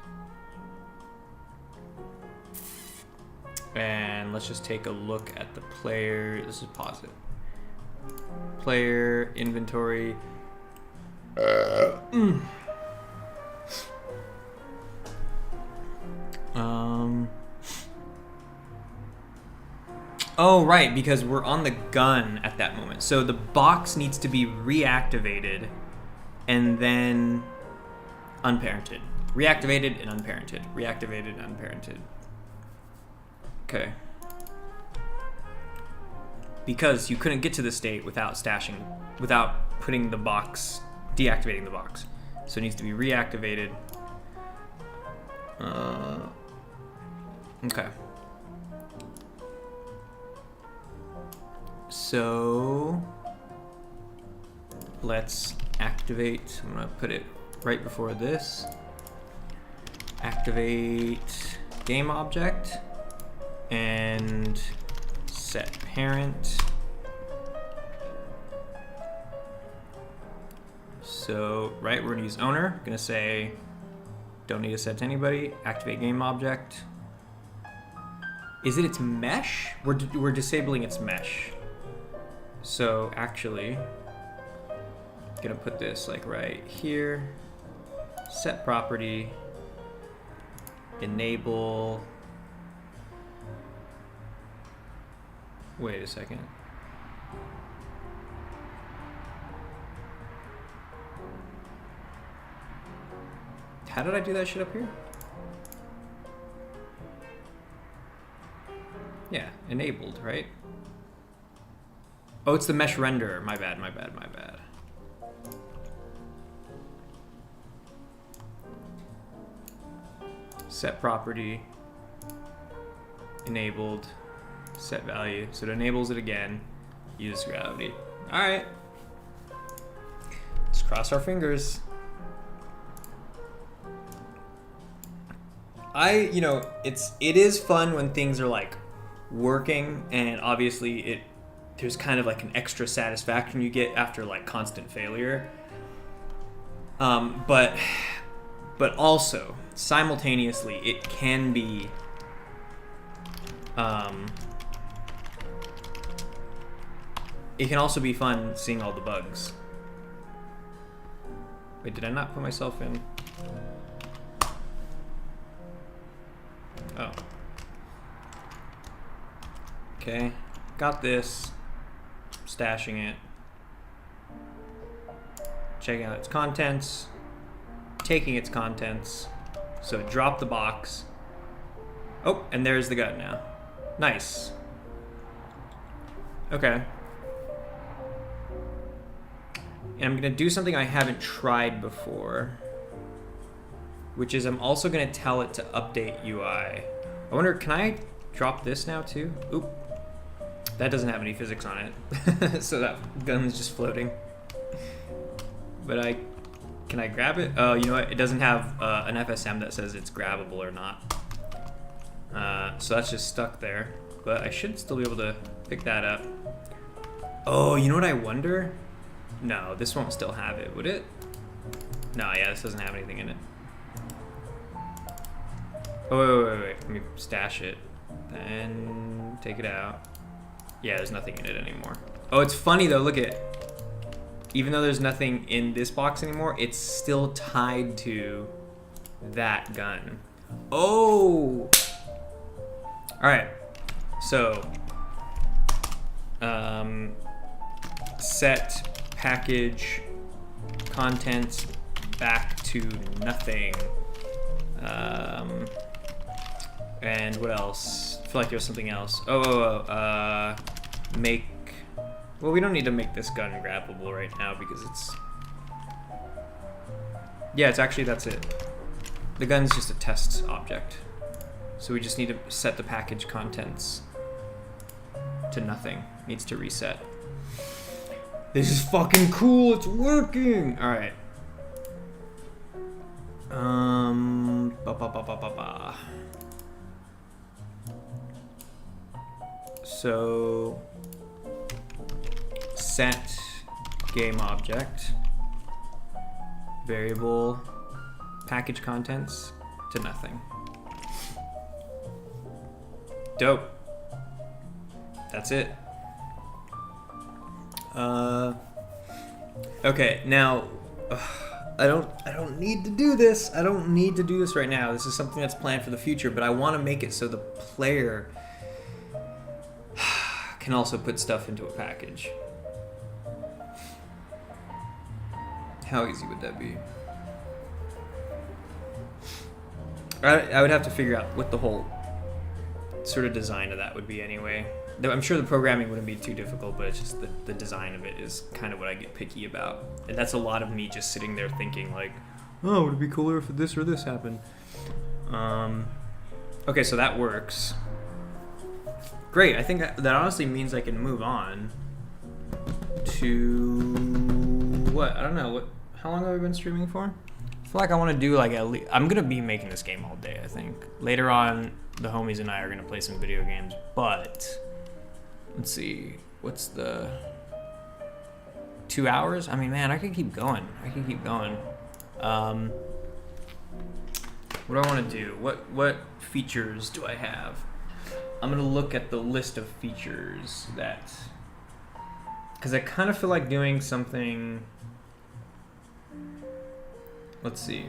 And let's just take a look at the player. This is pause it. Player, inventory. Oh, right, because we're on the gun at that moment. So the box needs to be reactivated and then unparented. Reactivated and unparented. Reactivated and unparented. Okay. Because you couldn't get to the state without putting the box, deactivating the box. So it needs to be reactivated. Okay. So let's activate. I'm gonna put it right before this. Activate game object and set parent. So, right, we're gonna use owner. Gonna say, don't need to set to anybody. Activate game object. Is it its mesh? We're disabling its mesh. So actually, gonna put this like right here. Set property. Enable. Wait a second. How did I do that shit up here? Yeah, enabled, right? Oh, it's the mesh renderer. My bad, my bad, my bad. Set property. Enabled. Set value. So it enables it again. Use gravity. All right. Let's cross our fingers. It is fun when things are like working, and obviously there's kind of like an extra satisfaction you get after like constant failure. But also simultaneously it can be it can also be fun seeing all the bugs. Wait, did I not put myself in? Oh. Okay, got this. Stashing it. Checking out its contents. Taking its contents. So drop the box. Oh, and there's the gun now. Nice. Okay. And I'm gonna do something I haven't tried before, which is I'm also gonna tell it to update UI. I wonder, can I drop this now too? Oop. That doesn't have any physics on it. So that gun's just floating. But can I grab it? Oh, you know what? It doesn't have an FSM that says it's grabbable or not. So that's just stuck there. But I should still be able to pick that up. Oh, you know what I wonder? No, this won't still have it, would it? No, yeah, this doesn't have anything in it. Oh, wait. Let me stash it. Then take it out. Yeah, there's nothing in it anymore. Oh, it's funny though, look at it. Even though there's nothing in this box anymore, it's still tied to that gun. Oh! Alright, so set package contents back to nothing. And what else? I feel like there was something else. Make. Well, we don't need to make this gun grabbable right now because it's. Yeah, it's actually, that's it. The gun's just a test object. So we just need to set the package contents to nothing. Needs to reset. This is fucking cool. It's working. All right. So set game object variable package contents to nothing. Dope. That's it. Okay, now I don't need to do this. I don't need to do this right now. This is something that's planned for the future, but I want to make it so the player can also put stuff into a package. How easy would that be? I would have to figure out what the whole sort of design of that would be anyway. I'm sure the programming wouldn't be too difficult, but it's just the design of it is kind of what I get picky about. And that's a lot of me just sitting there thinking like, oh, would it be cooler if this or this happened? Okay, so that works. Great, I think that honestly means I can move on. to what? I don't know. How long have we been streaming for? I feel like I want to do like at least. I'm gonna be making this game all day. I think later on, the homies and I are gonna play some video games. But let's see, what's the 2 hours? I mean, man, I could keep going. What do I want to do? What features do I have? I'm gonna look at the list of features that, because I kind of feel like doing something. Let's see.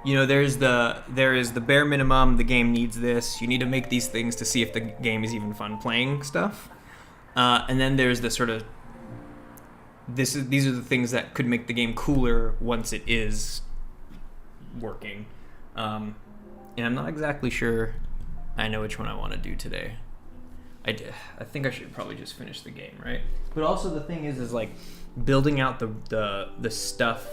You know, there is the bare minimum. The game needs this. You need to make these things to see if the game is even fun playing stuff. And then there's the sort of these are the things that could make the game cooler once it is working. And I'm not exactly sure I know which one I want to do today. I think I should probably just finish the game, right? But also the thing is like building out the stuff,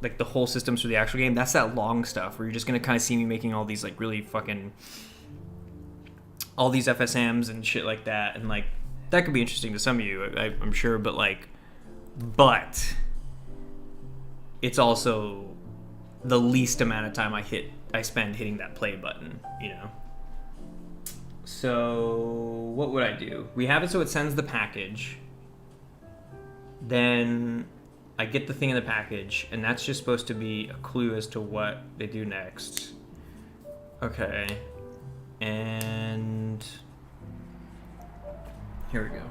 like the whole systems for the actual game. That's that long stuff where you're just gonna kind of see me making all these like really fucking all these FSMs and shit like that, and like that could be interesting to some of you, I'm sure. But it's also the least amount of time I spend hitting that play button, you know. So what would I do? We have it so it sends the package. Then I get the thing in the package, and that's just supposed to be a clue as to what they do next. Okay. And here we go.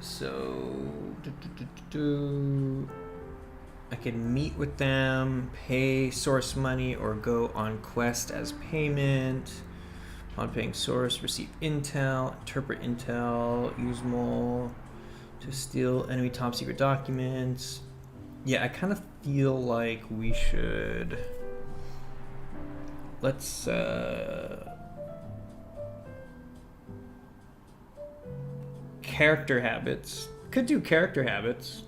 So I can meet with them, pay source money, or go on quest as payment. On paying source, receive intel, interpret intel, use mole to steal enemy top secret documents. Yeah, I kind of feel like we should. Let's character habits. Could do character habits.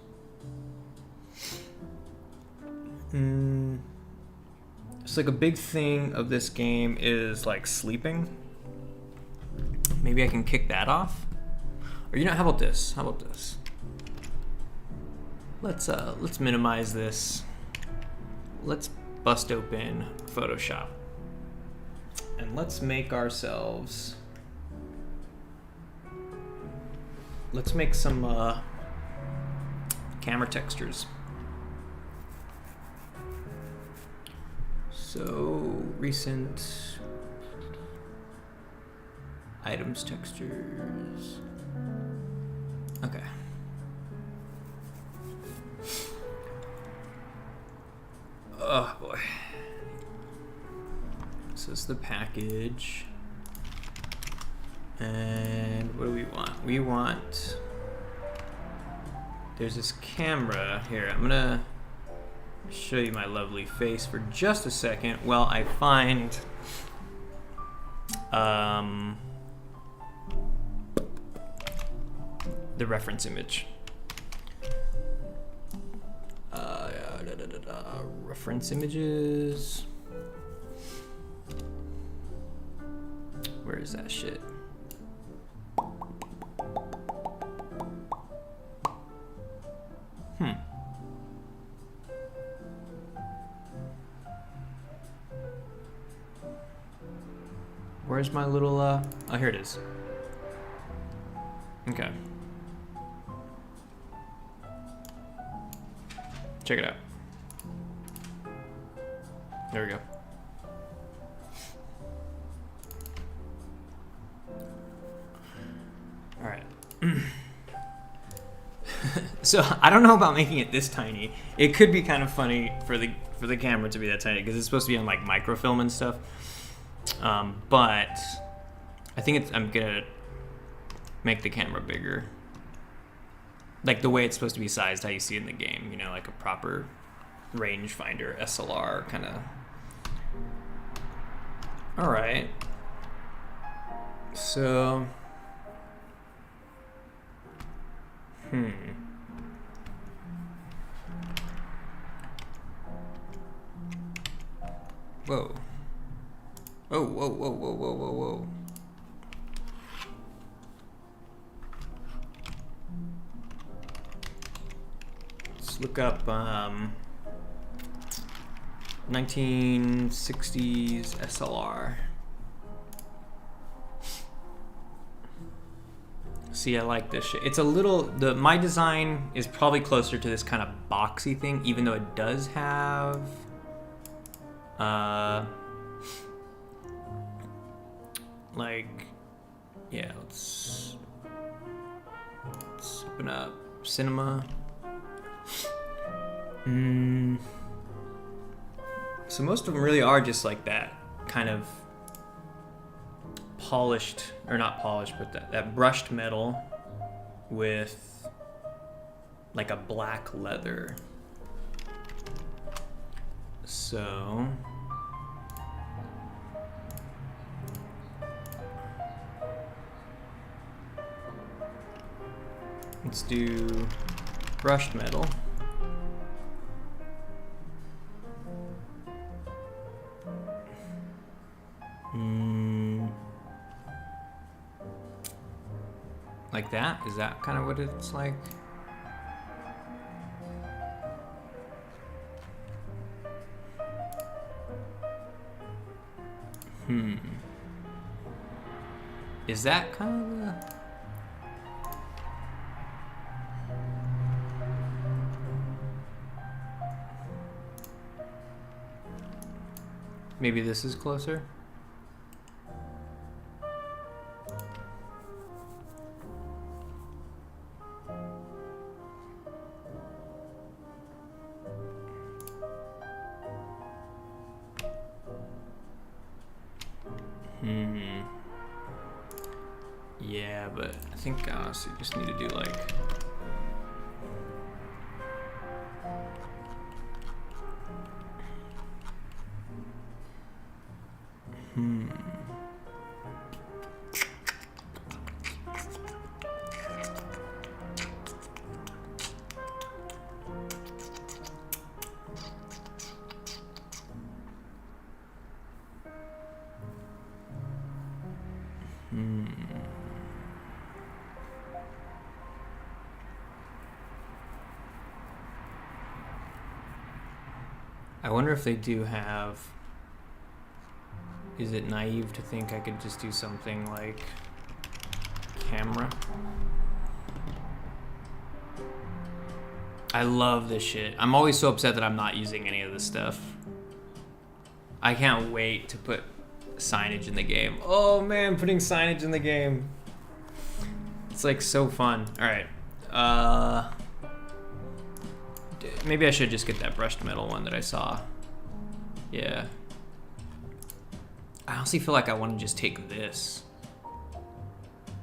It's like a big thing of this game is like sleeping. Maybe I can kick that off. Or you know, how about this? Let's minimize this. Let's bust open Photoshop. And let's make ourselves. Let's make some camera textures. So recent items textures. Okay. Oh boy. So it's the package. And what do we want? We want. There's this camera here. I'm gonna show you my lovely face for just a second while I find the reference image. Reference images. Where is that shit? Where's my little, oh, here it is. Okay. Check it out. There we go. All right. So I don't know about making it this tiny. It could be kind of funny for the camera to be that tiny because it's supposed to be on like microfilm and stuff. But I think I'm gonna make the camera bigger, like the way it's supposed to be sized, how you see it in the game. You know, like a proper rangefinder SLR kind of. All right. So. Whoa. Oh, whoa. Let's look up 1960s SLR. See, I like this shit. It's a little, my design is probably closer to this kind of boxy thing, even though it does have, like, yeah, let's open up cinema. So most of them really are just like that kind of polished, or not polished, but that brushed metal with like a black leather. So let's do brushed metal. Like that? Is that kind of what it's like? Is that kind of the... Maybe this is closer? Yeah, but I think honestly you just need to do like... I wonder if they do have... Is it naive to think I could just do something like camera? I love this shit. I'm always so upset that I'm not using any of this stuff. I can't wait to put signage in the game. Oh man, putting signage in the game. It's like so fun. All right. Maybe I should just get that brushed metal one that I saw. Yeah. I honestly feel like I want to just take this.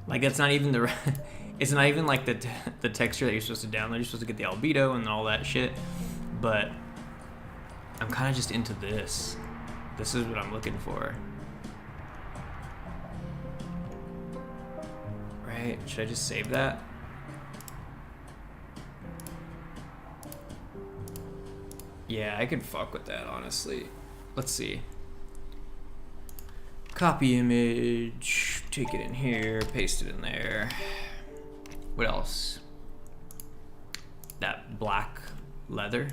Like that's not even the... It's not even like the texture that you're supposed to download. You're supposed to get the albedo and all that shit. But I'm kind of just into this. This is what I'm looking for. Right? Should I just save that? Yeah, I could fuck with that, honestly. Let's see. Copy image, take it in here, paste it in there. What else? That black leather.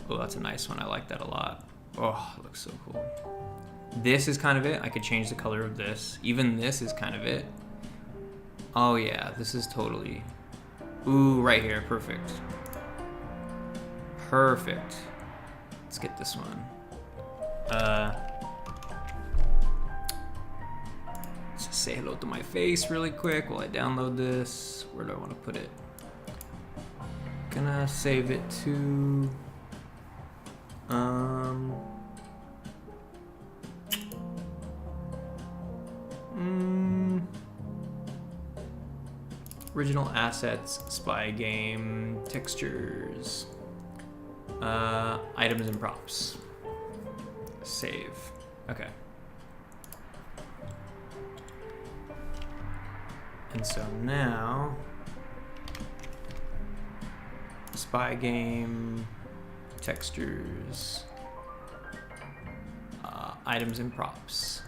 Oh, that's a nice one. I like that a lot. Oh, it looks so cool. This is kind of it. I could change the color of this. Even this is kind of it. Oh yeah, this is totally... Ooh, right here, perfect. Perfect. Let's get this one. Let's just say hello to my face really quick while I download this. Where do I want to put it? Gonna save it to... Original assets, spy game, textures, items and props. Save. Okay. And so now, spy game, textures, items and props.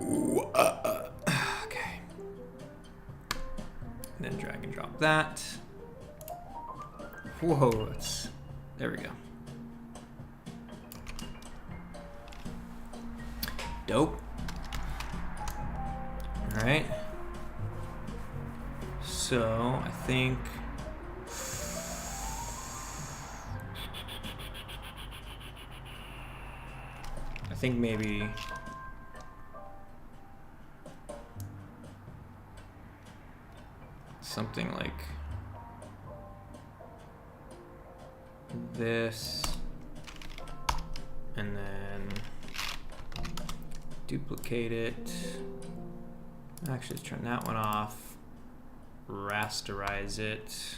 Ooh, okay. then drag and drop that. Whoa, there we go. Dope. All right. So I think maybe something like this, and then duplicate it. Actually, let's turn that one off. Rasterize it.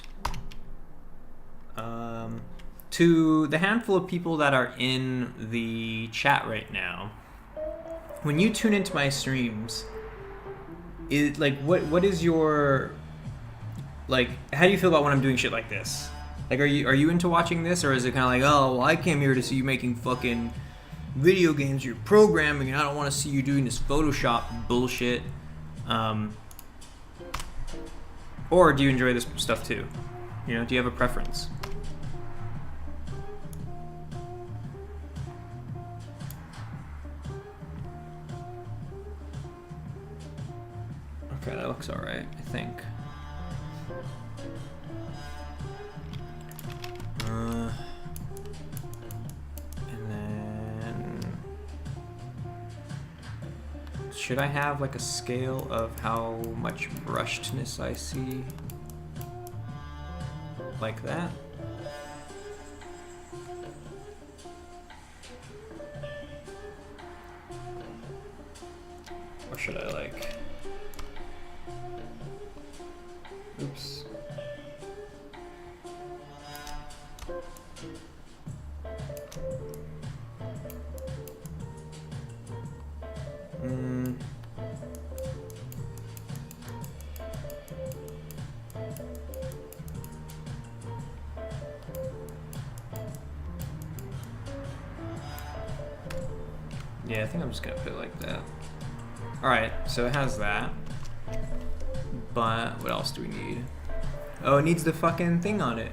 To the handful of people that are in the chat right now, when you tune into my streams, what is your, like, how do you feel about when I'm doing shit like this? Like, are you into watching this, or is it kind of like, oh, well, I came here to see you making fucking video games, you're programming, and I don't want to see you doing this Photoshop bullshit? Or do you enjoy this stuff too? You know, do you have a preference? Okay, that looks all right, I think. And then, should I have like a scale of how much brushedness I see? Like that? Or should I like, oops. Yeah, I think I'm just gonna put it like that. All right, so it has that. But what else do we need? Oh, it needs the fucking thing on it.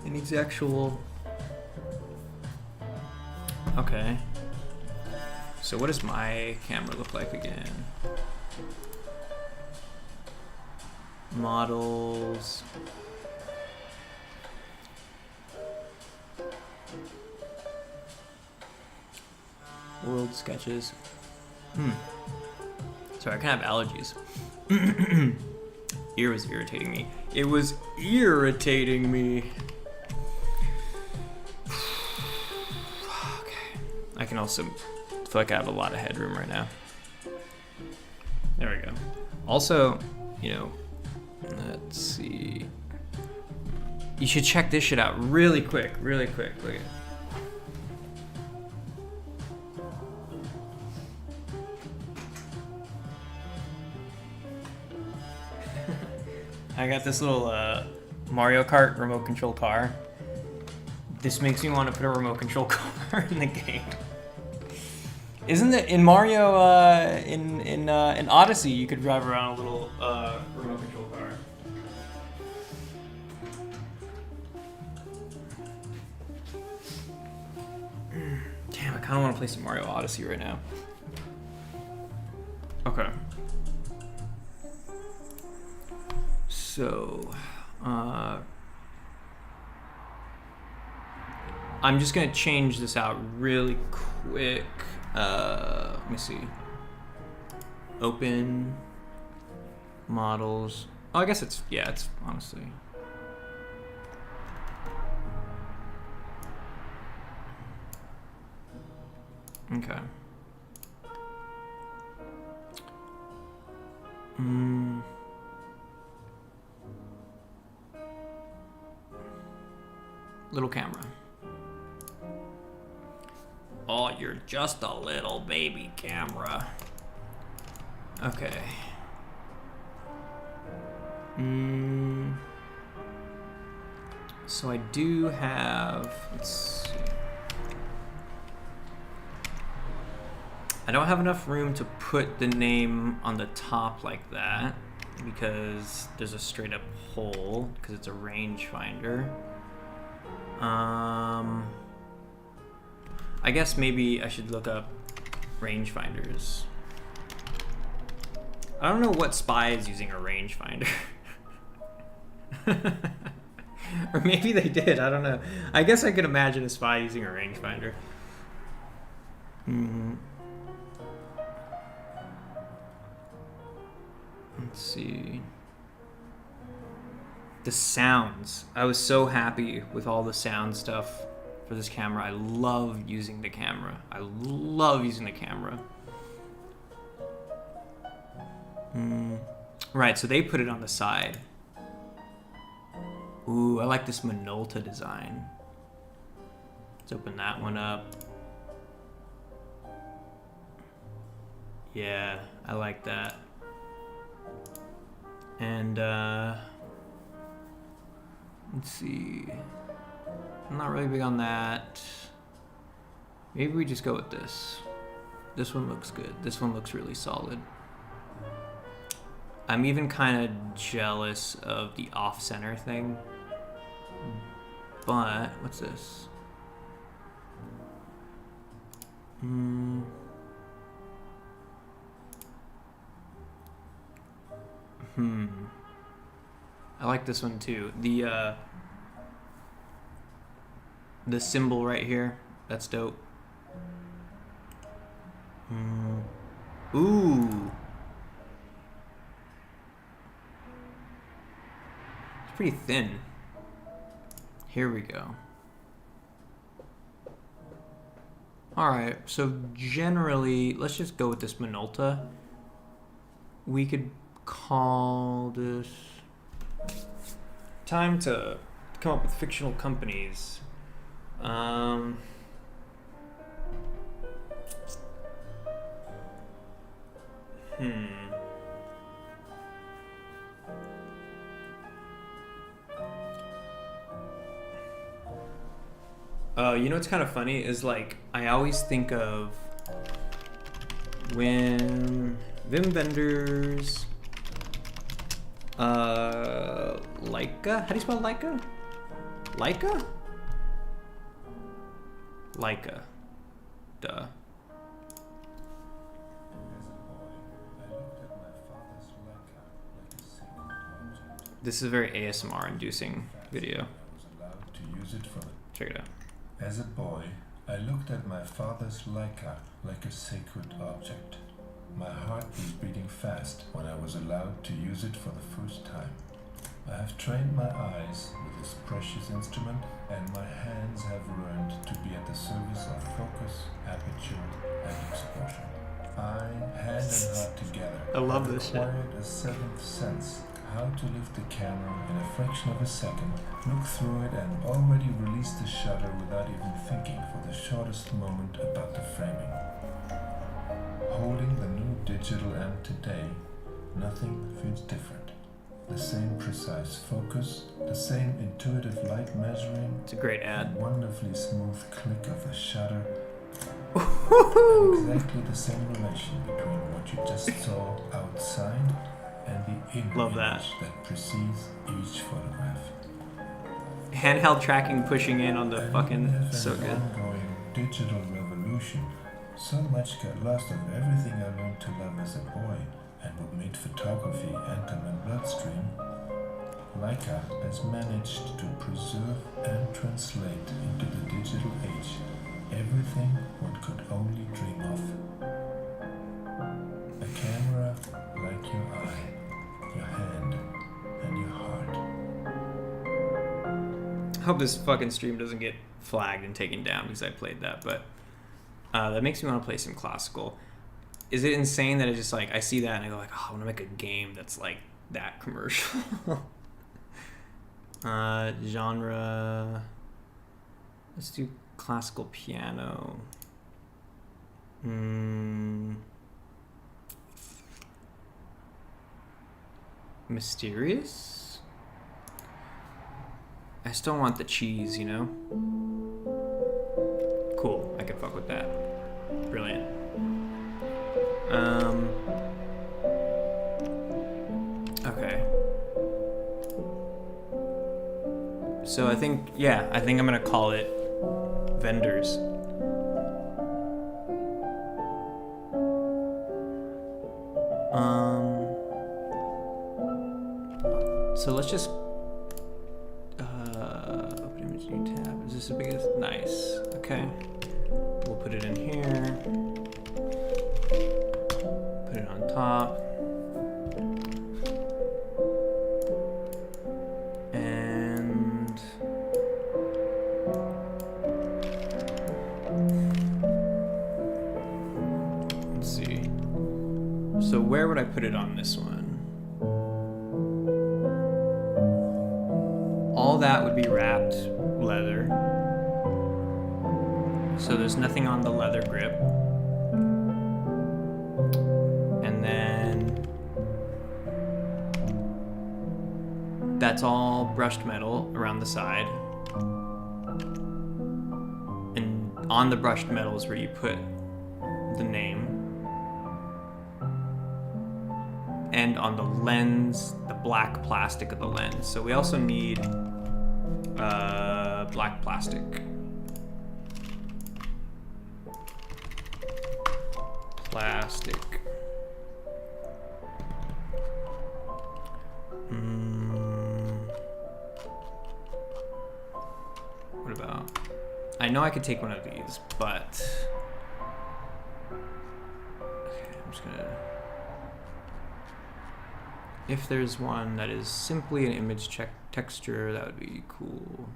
It needs the actual. Okay. So what does my camera look like again? Models. World sketches. Sorry, I kind of have allergies. Ear was irritating me. It was irritating me. Okay. I can also feel like I have a lot of headroom right now. There we go. Also, you know, let's see. You should check this shit out really quick, really quick. Look at it. I got this little Mario Kart remote control car. This makes me want to put a remote control car in the game. Isn't it in Mario? In Odyssey, you could drive around a little remote control car. Damn, I kind of want to play some Mario Odyssey right now. Okay. So, I'm just gonna change this out really quick. Let me see. Open models. Oh, I guess it's, yeah, it's honestly. Okay. Little camera. Oh, you're just a little baby camera. Okay. So I do have, let's see. I don't have enough room to put the name on the top like that. because there's a straight up hole because it's a rangefinder. I guess maybe I should look up rangefinders. I don't know what spy is using a rangefinder. Or maybe they did, I don't know. I guess I could imagine a spy using a rangefinder. Let's see. The sounds. I was so happy with all the sound stuff for this camera. I love using the camera. I love using the camera. Right, so they put it on the side. Ooh, I like this Minolta design. Let's open that one up. Yeah, I like that. And let's see. I'm not really big on that. Maybe we just go with this. This one looks good. This one looks really solid. I'm even kind of jealous of the off-center thing. But, what's this? I like this one too. The symbol right here, that's dope. Ooh. It's pretty thin. Here we go. Alright, so generally, let's just go with this Minolta. We could call this... Time to come up with fictional companies. You know what's kind of funny is like I always think of when Vim vendors Leica? How do you spell Leica? Leica? Leica. Duh. This is a very ASMR inducing video. Check it out. As a boy, I looked at my father's Leica like a sacred object. My heart was beating fast when I was allowed to use it for the first time. I have trained my eyes with this precious instrument, and my hands have learned to be at the service of focus, aperture, and exposure. Hand and heart together. I love this shit. Acquired a seventh sense, how to lift the camera in a fraction of a second, look through it, and already release the shutter without even thinking for the shortest moment about the framing. Holding the new digital M today, nothing feels different. The same precise focus, the same intuitive light measuring, It's a great ad. wonderfully smooth click of a shutter, and exactly the same relation between what you just saw outside and the inner Love that. image that precedes each photograph. Handheld tracking pushing in on the And fucking in so an good. ongoing digital revolution, so much got lost of everything I learned to love as a boy and what made photography enter my bloodstream. Leica has managed to preserve and translate into the digital age everything one could only dream of. A camera like your eye, your hand, and your heart. I hope this fucking stream doesn't get flagged and taken down because I played that, but that makes me want to play some classical. Is it insane that I just like I see that and I go like, oh, I want to make a game that's like that commercial? Genre. Let's do classical piano. Mysterious? I still want the cheese, you know? Cool, I can fuck with that. Brilliant. Okay. So I think I'm gonna call it vendors. So let's just open image new tab. Is this the biggest? Nice. Okay. We'll put it in here. Put it on top. And let's see. So where would I put it on this one? All that would be wrapped leather. So there's nothing on the leather grip. And then that's all brushed metal around the side. And on the brushed metal is where you put the name. And on the lens, the black plastic of the lens. So we also need black plastic. What about? I know I could take one of these, but okay, I'm just gonna. If there's one that is simply an image texture, that would be cool.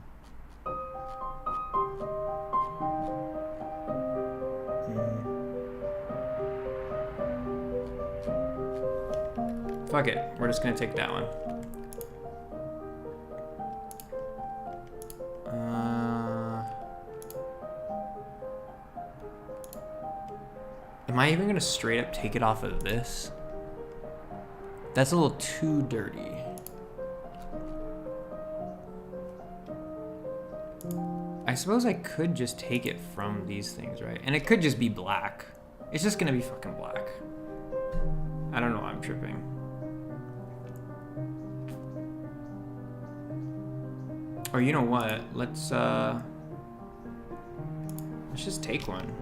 Fuck it, we're just gonna take that one. Am I even gonna straight up take it off of this? That's a little too dirty. I suppose I could just take it from these things, right? And it could just be black. It's just gonna be fucking black. I don't know why I'm tripping. Or you know what? Let's just take one.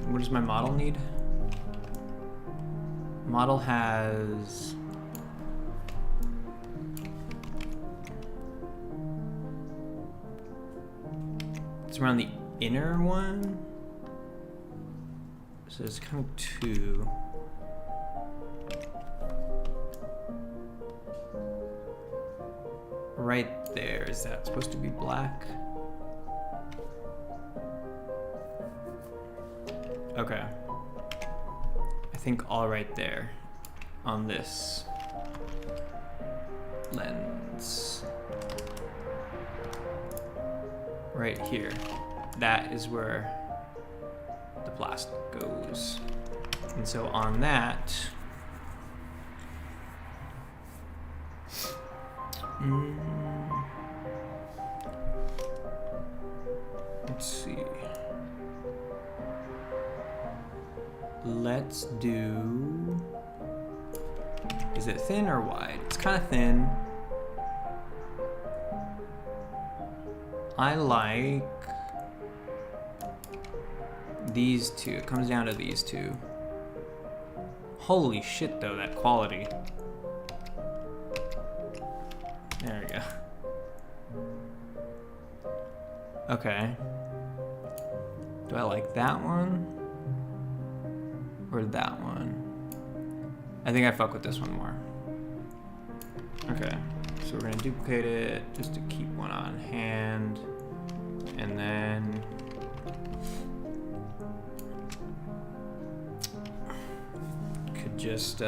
What does my model need? Model has it's around the inner one. So it's kind of two. Right there, is that supposed to be black? Okay. I think all right there on this lens. Right here. That is where the plastic goes. And so on that, let's see. Let's do, is it thin or wide? It's kind of thin. I like these two. It comes down to these two. Holy shit though, that quality. There we go. Okay. Do I like that one? Or that one? I think I fuck with this one more. Okay, so we're gonna duplicate it just to keep one on hand. And then could just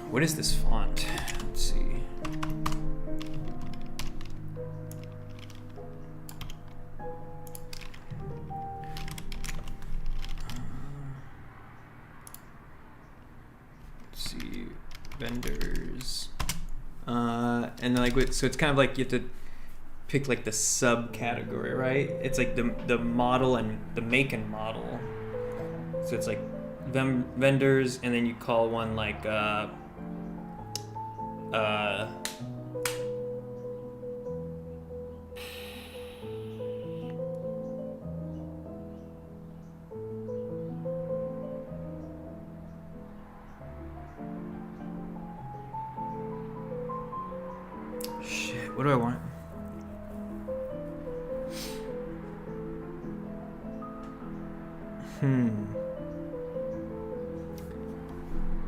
what is this font? Let's see. Vendors, and then like so it's kind of like you have to pick like the subcategory, right? It's like the model and the make and model. So it's like vendors, and then you call one like shit, what do I want?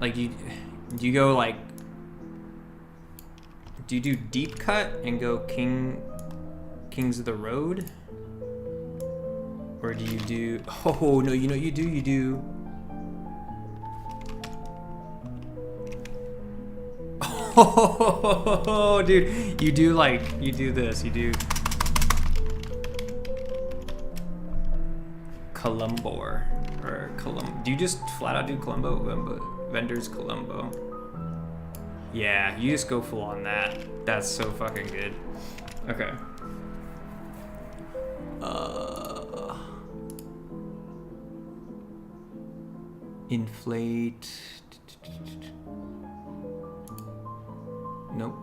Like do you go like, do you do deep cut and go Kings of the Road? Or do you do, oh no, you know what you do, oh dude, you do this, you do Columbo, do you just flat out do Columbo? Vendors Columbo. Yeah, you just go full on that. That's so fucking good. Okay. Inflate. Nope.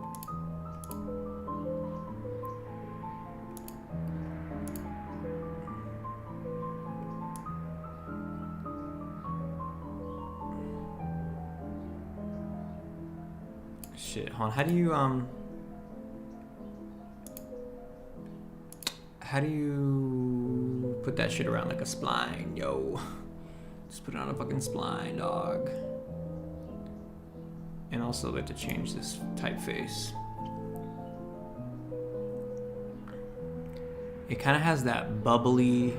Shit, hold on. How do you put that shit around like a spline, yo? Just put it on a fucking spline, dog. And also we have to change this typeface. It kind of has that bubbly.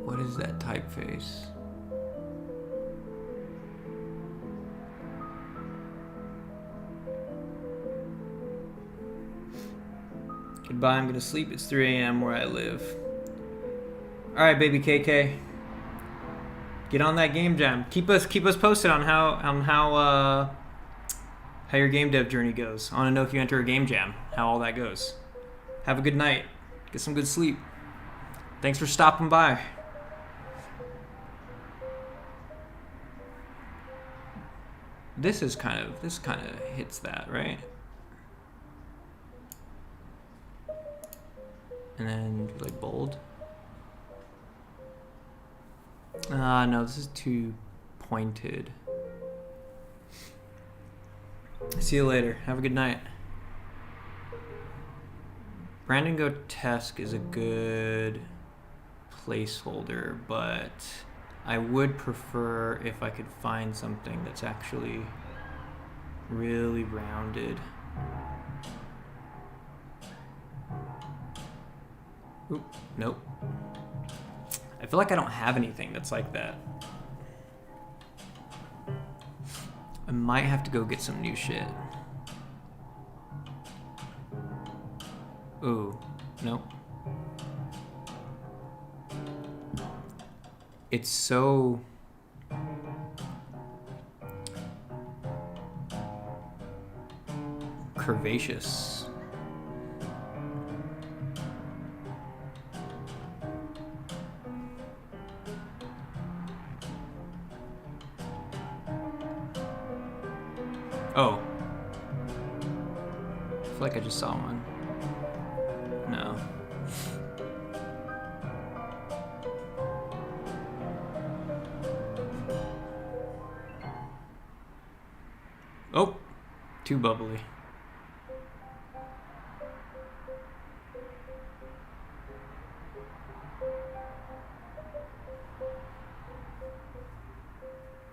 What is that typeface? Goodbye, I'm gonna sleep. It's 3 a.m. where I live. Alright, baby KK. Get on that game jam. Keep us posted on how your game dev journey goes. I wanna know if you enter a game jam, how all that goes. Have a good night. Get some good sleep. Thanks for stopping by. This kind of hits that, right? And then like bold. No, this is too pointed. See you later. Have a good night. Brandon Gotesk is a good placeholder, but I would prefer if I could find something that's actually really rounded. Oop, nope. I feel like I don't have anything that's like that. I might have to go get some new shit. Ooh, nope. It's so curvaceous. Oh. I feel like I just saw one. No. Oh, too bubbly.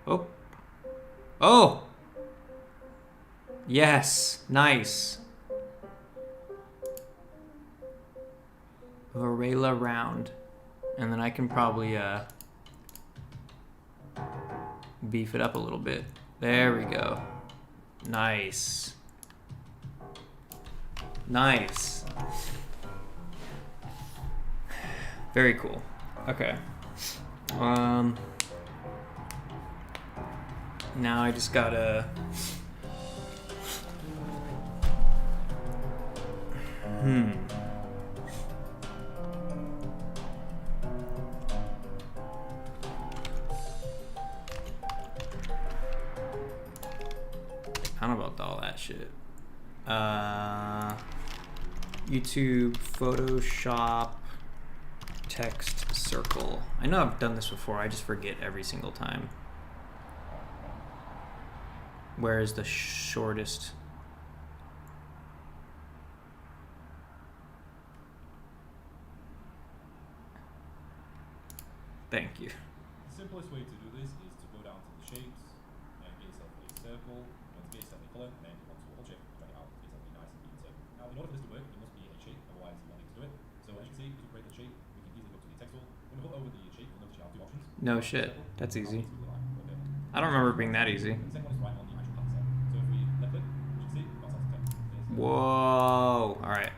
Oh. Oh! Yes, nice. Varela round. And then I can probably beef it up a little bit. There we go. Nice. Nice. Very cool. Okay. Now I just gotta I don't know about all that shit. YouTube, Photoshop, text, circle. I know I've done this before, I just forget every single time. Where is the shortest? Thank you. The simplest way to do this is to go down to the shapes and get yourself a circle. You want to get yourself a color, and then you want to object, drag it out, get yourself a nice and neat circle. Now, in order for this to work, it must be a shape, otherwise you won't be able to do it. So as you can see, to create the shape, we can easily go to the text tool. When we hover over the shape, you'll notice you have two options. No shit, that's easy. Okay. I don't remember it being that easy. The second one is right on the actual path itself. So if we left click, as you can see, we've got some text. Whoa, all right.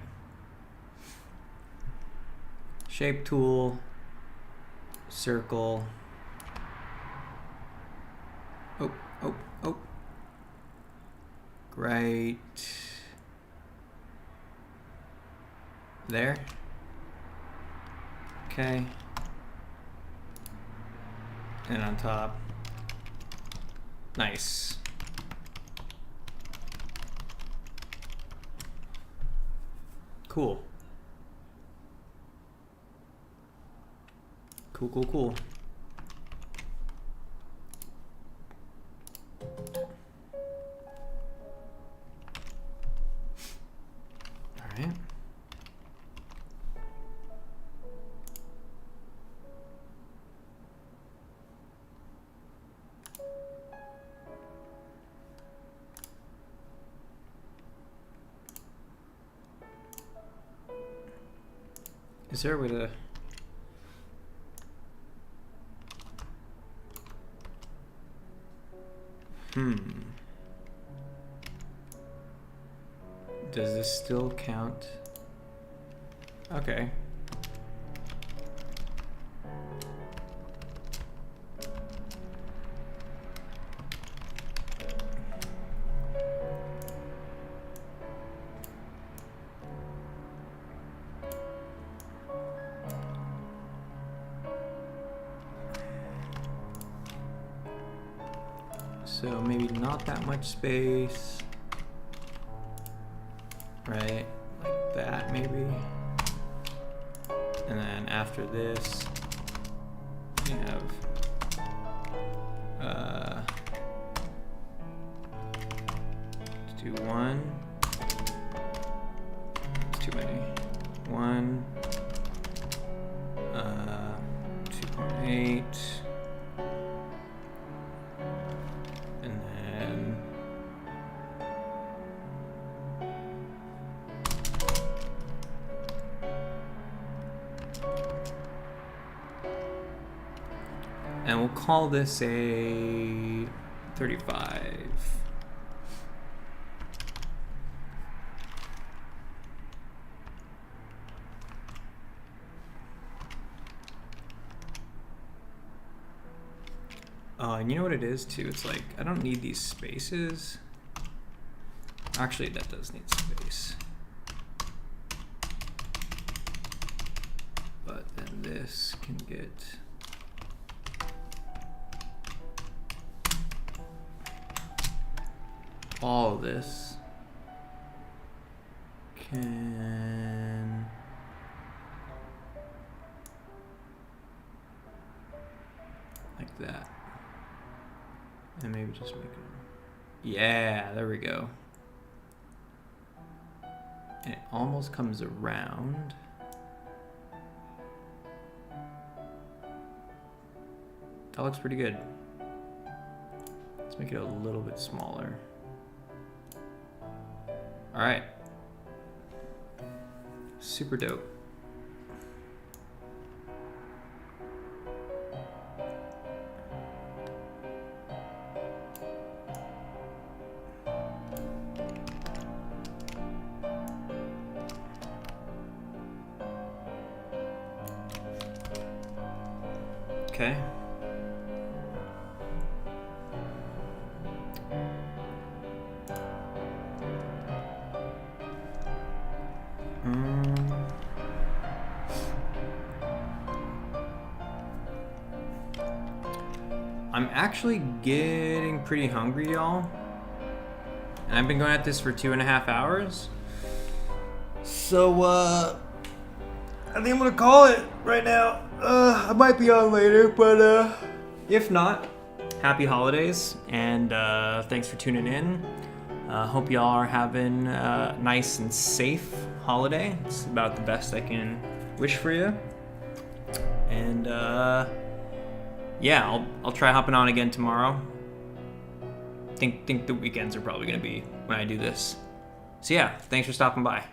Shape tool, circle. Oh, oh, oh. Great. There. Okay. And on top. Nice. Cool. Cool, cool, cool. All right. Is there a way to... Does this still count? Okay. So maybe not that much space, right? Like that maybe. And then after this, we have let's do one. It's too many. One, 2.8. And we'll call this a 35. And you know what it is too? It's like, I don't need these spaces. Actually, that does need space. But then this can get... all of this can like that, and maybe just make it, yeah, there we go, and it almost comes around. That looks pretty good. Let's make it a little bit smaller. All right, super dope. Okay. I'm actually getting pretty hungry, y'all. And I've been going at this for 2.5 hours. So, I think I'm gonna call it right now. I might be on later, but if not, happy holidays, and thanks for tuning in. Hope y'all are having a nice and safe holiday. It's about the best I can wish for you. And yeah, I'll try hopping on again tomorrow. Think the weekends are probably gonna be when I do this. So yeah, thanks for stopping by.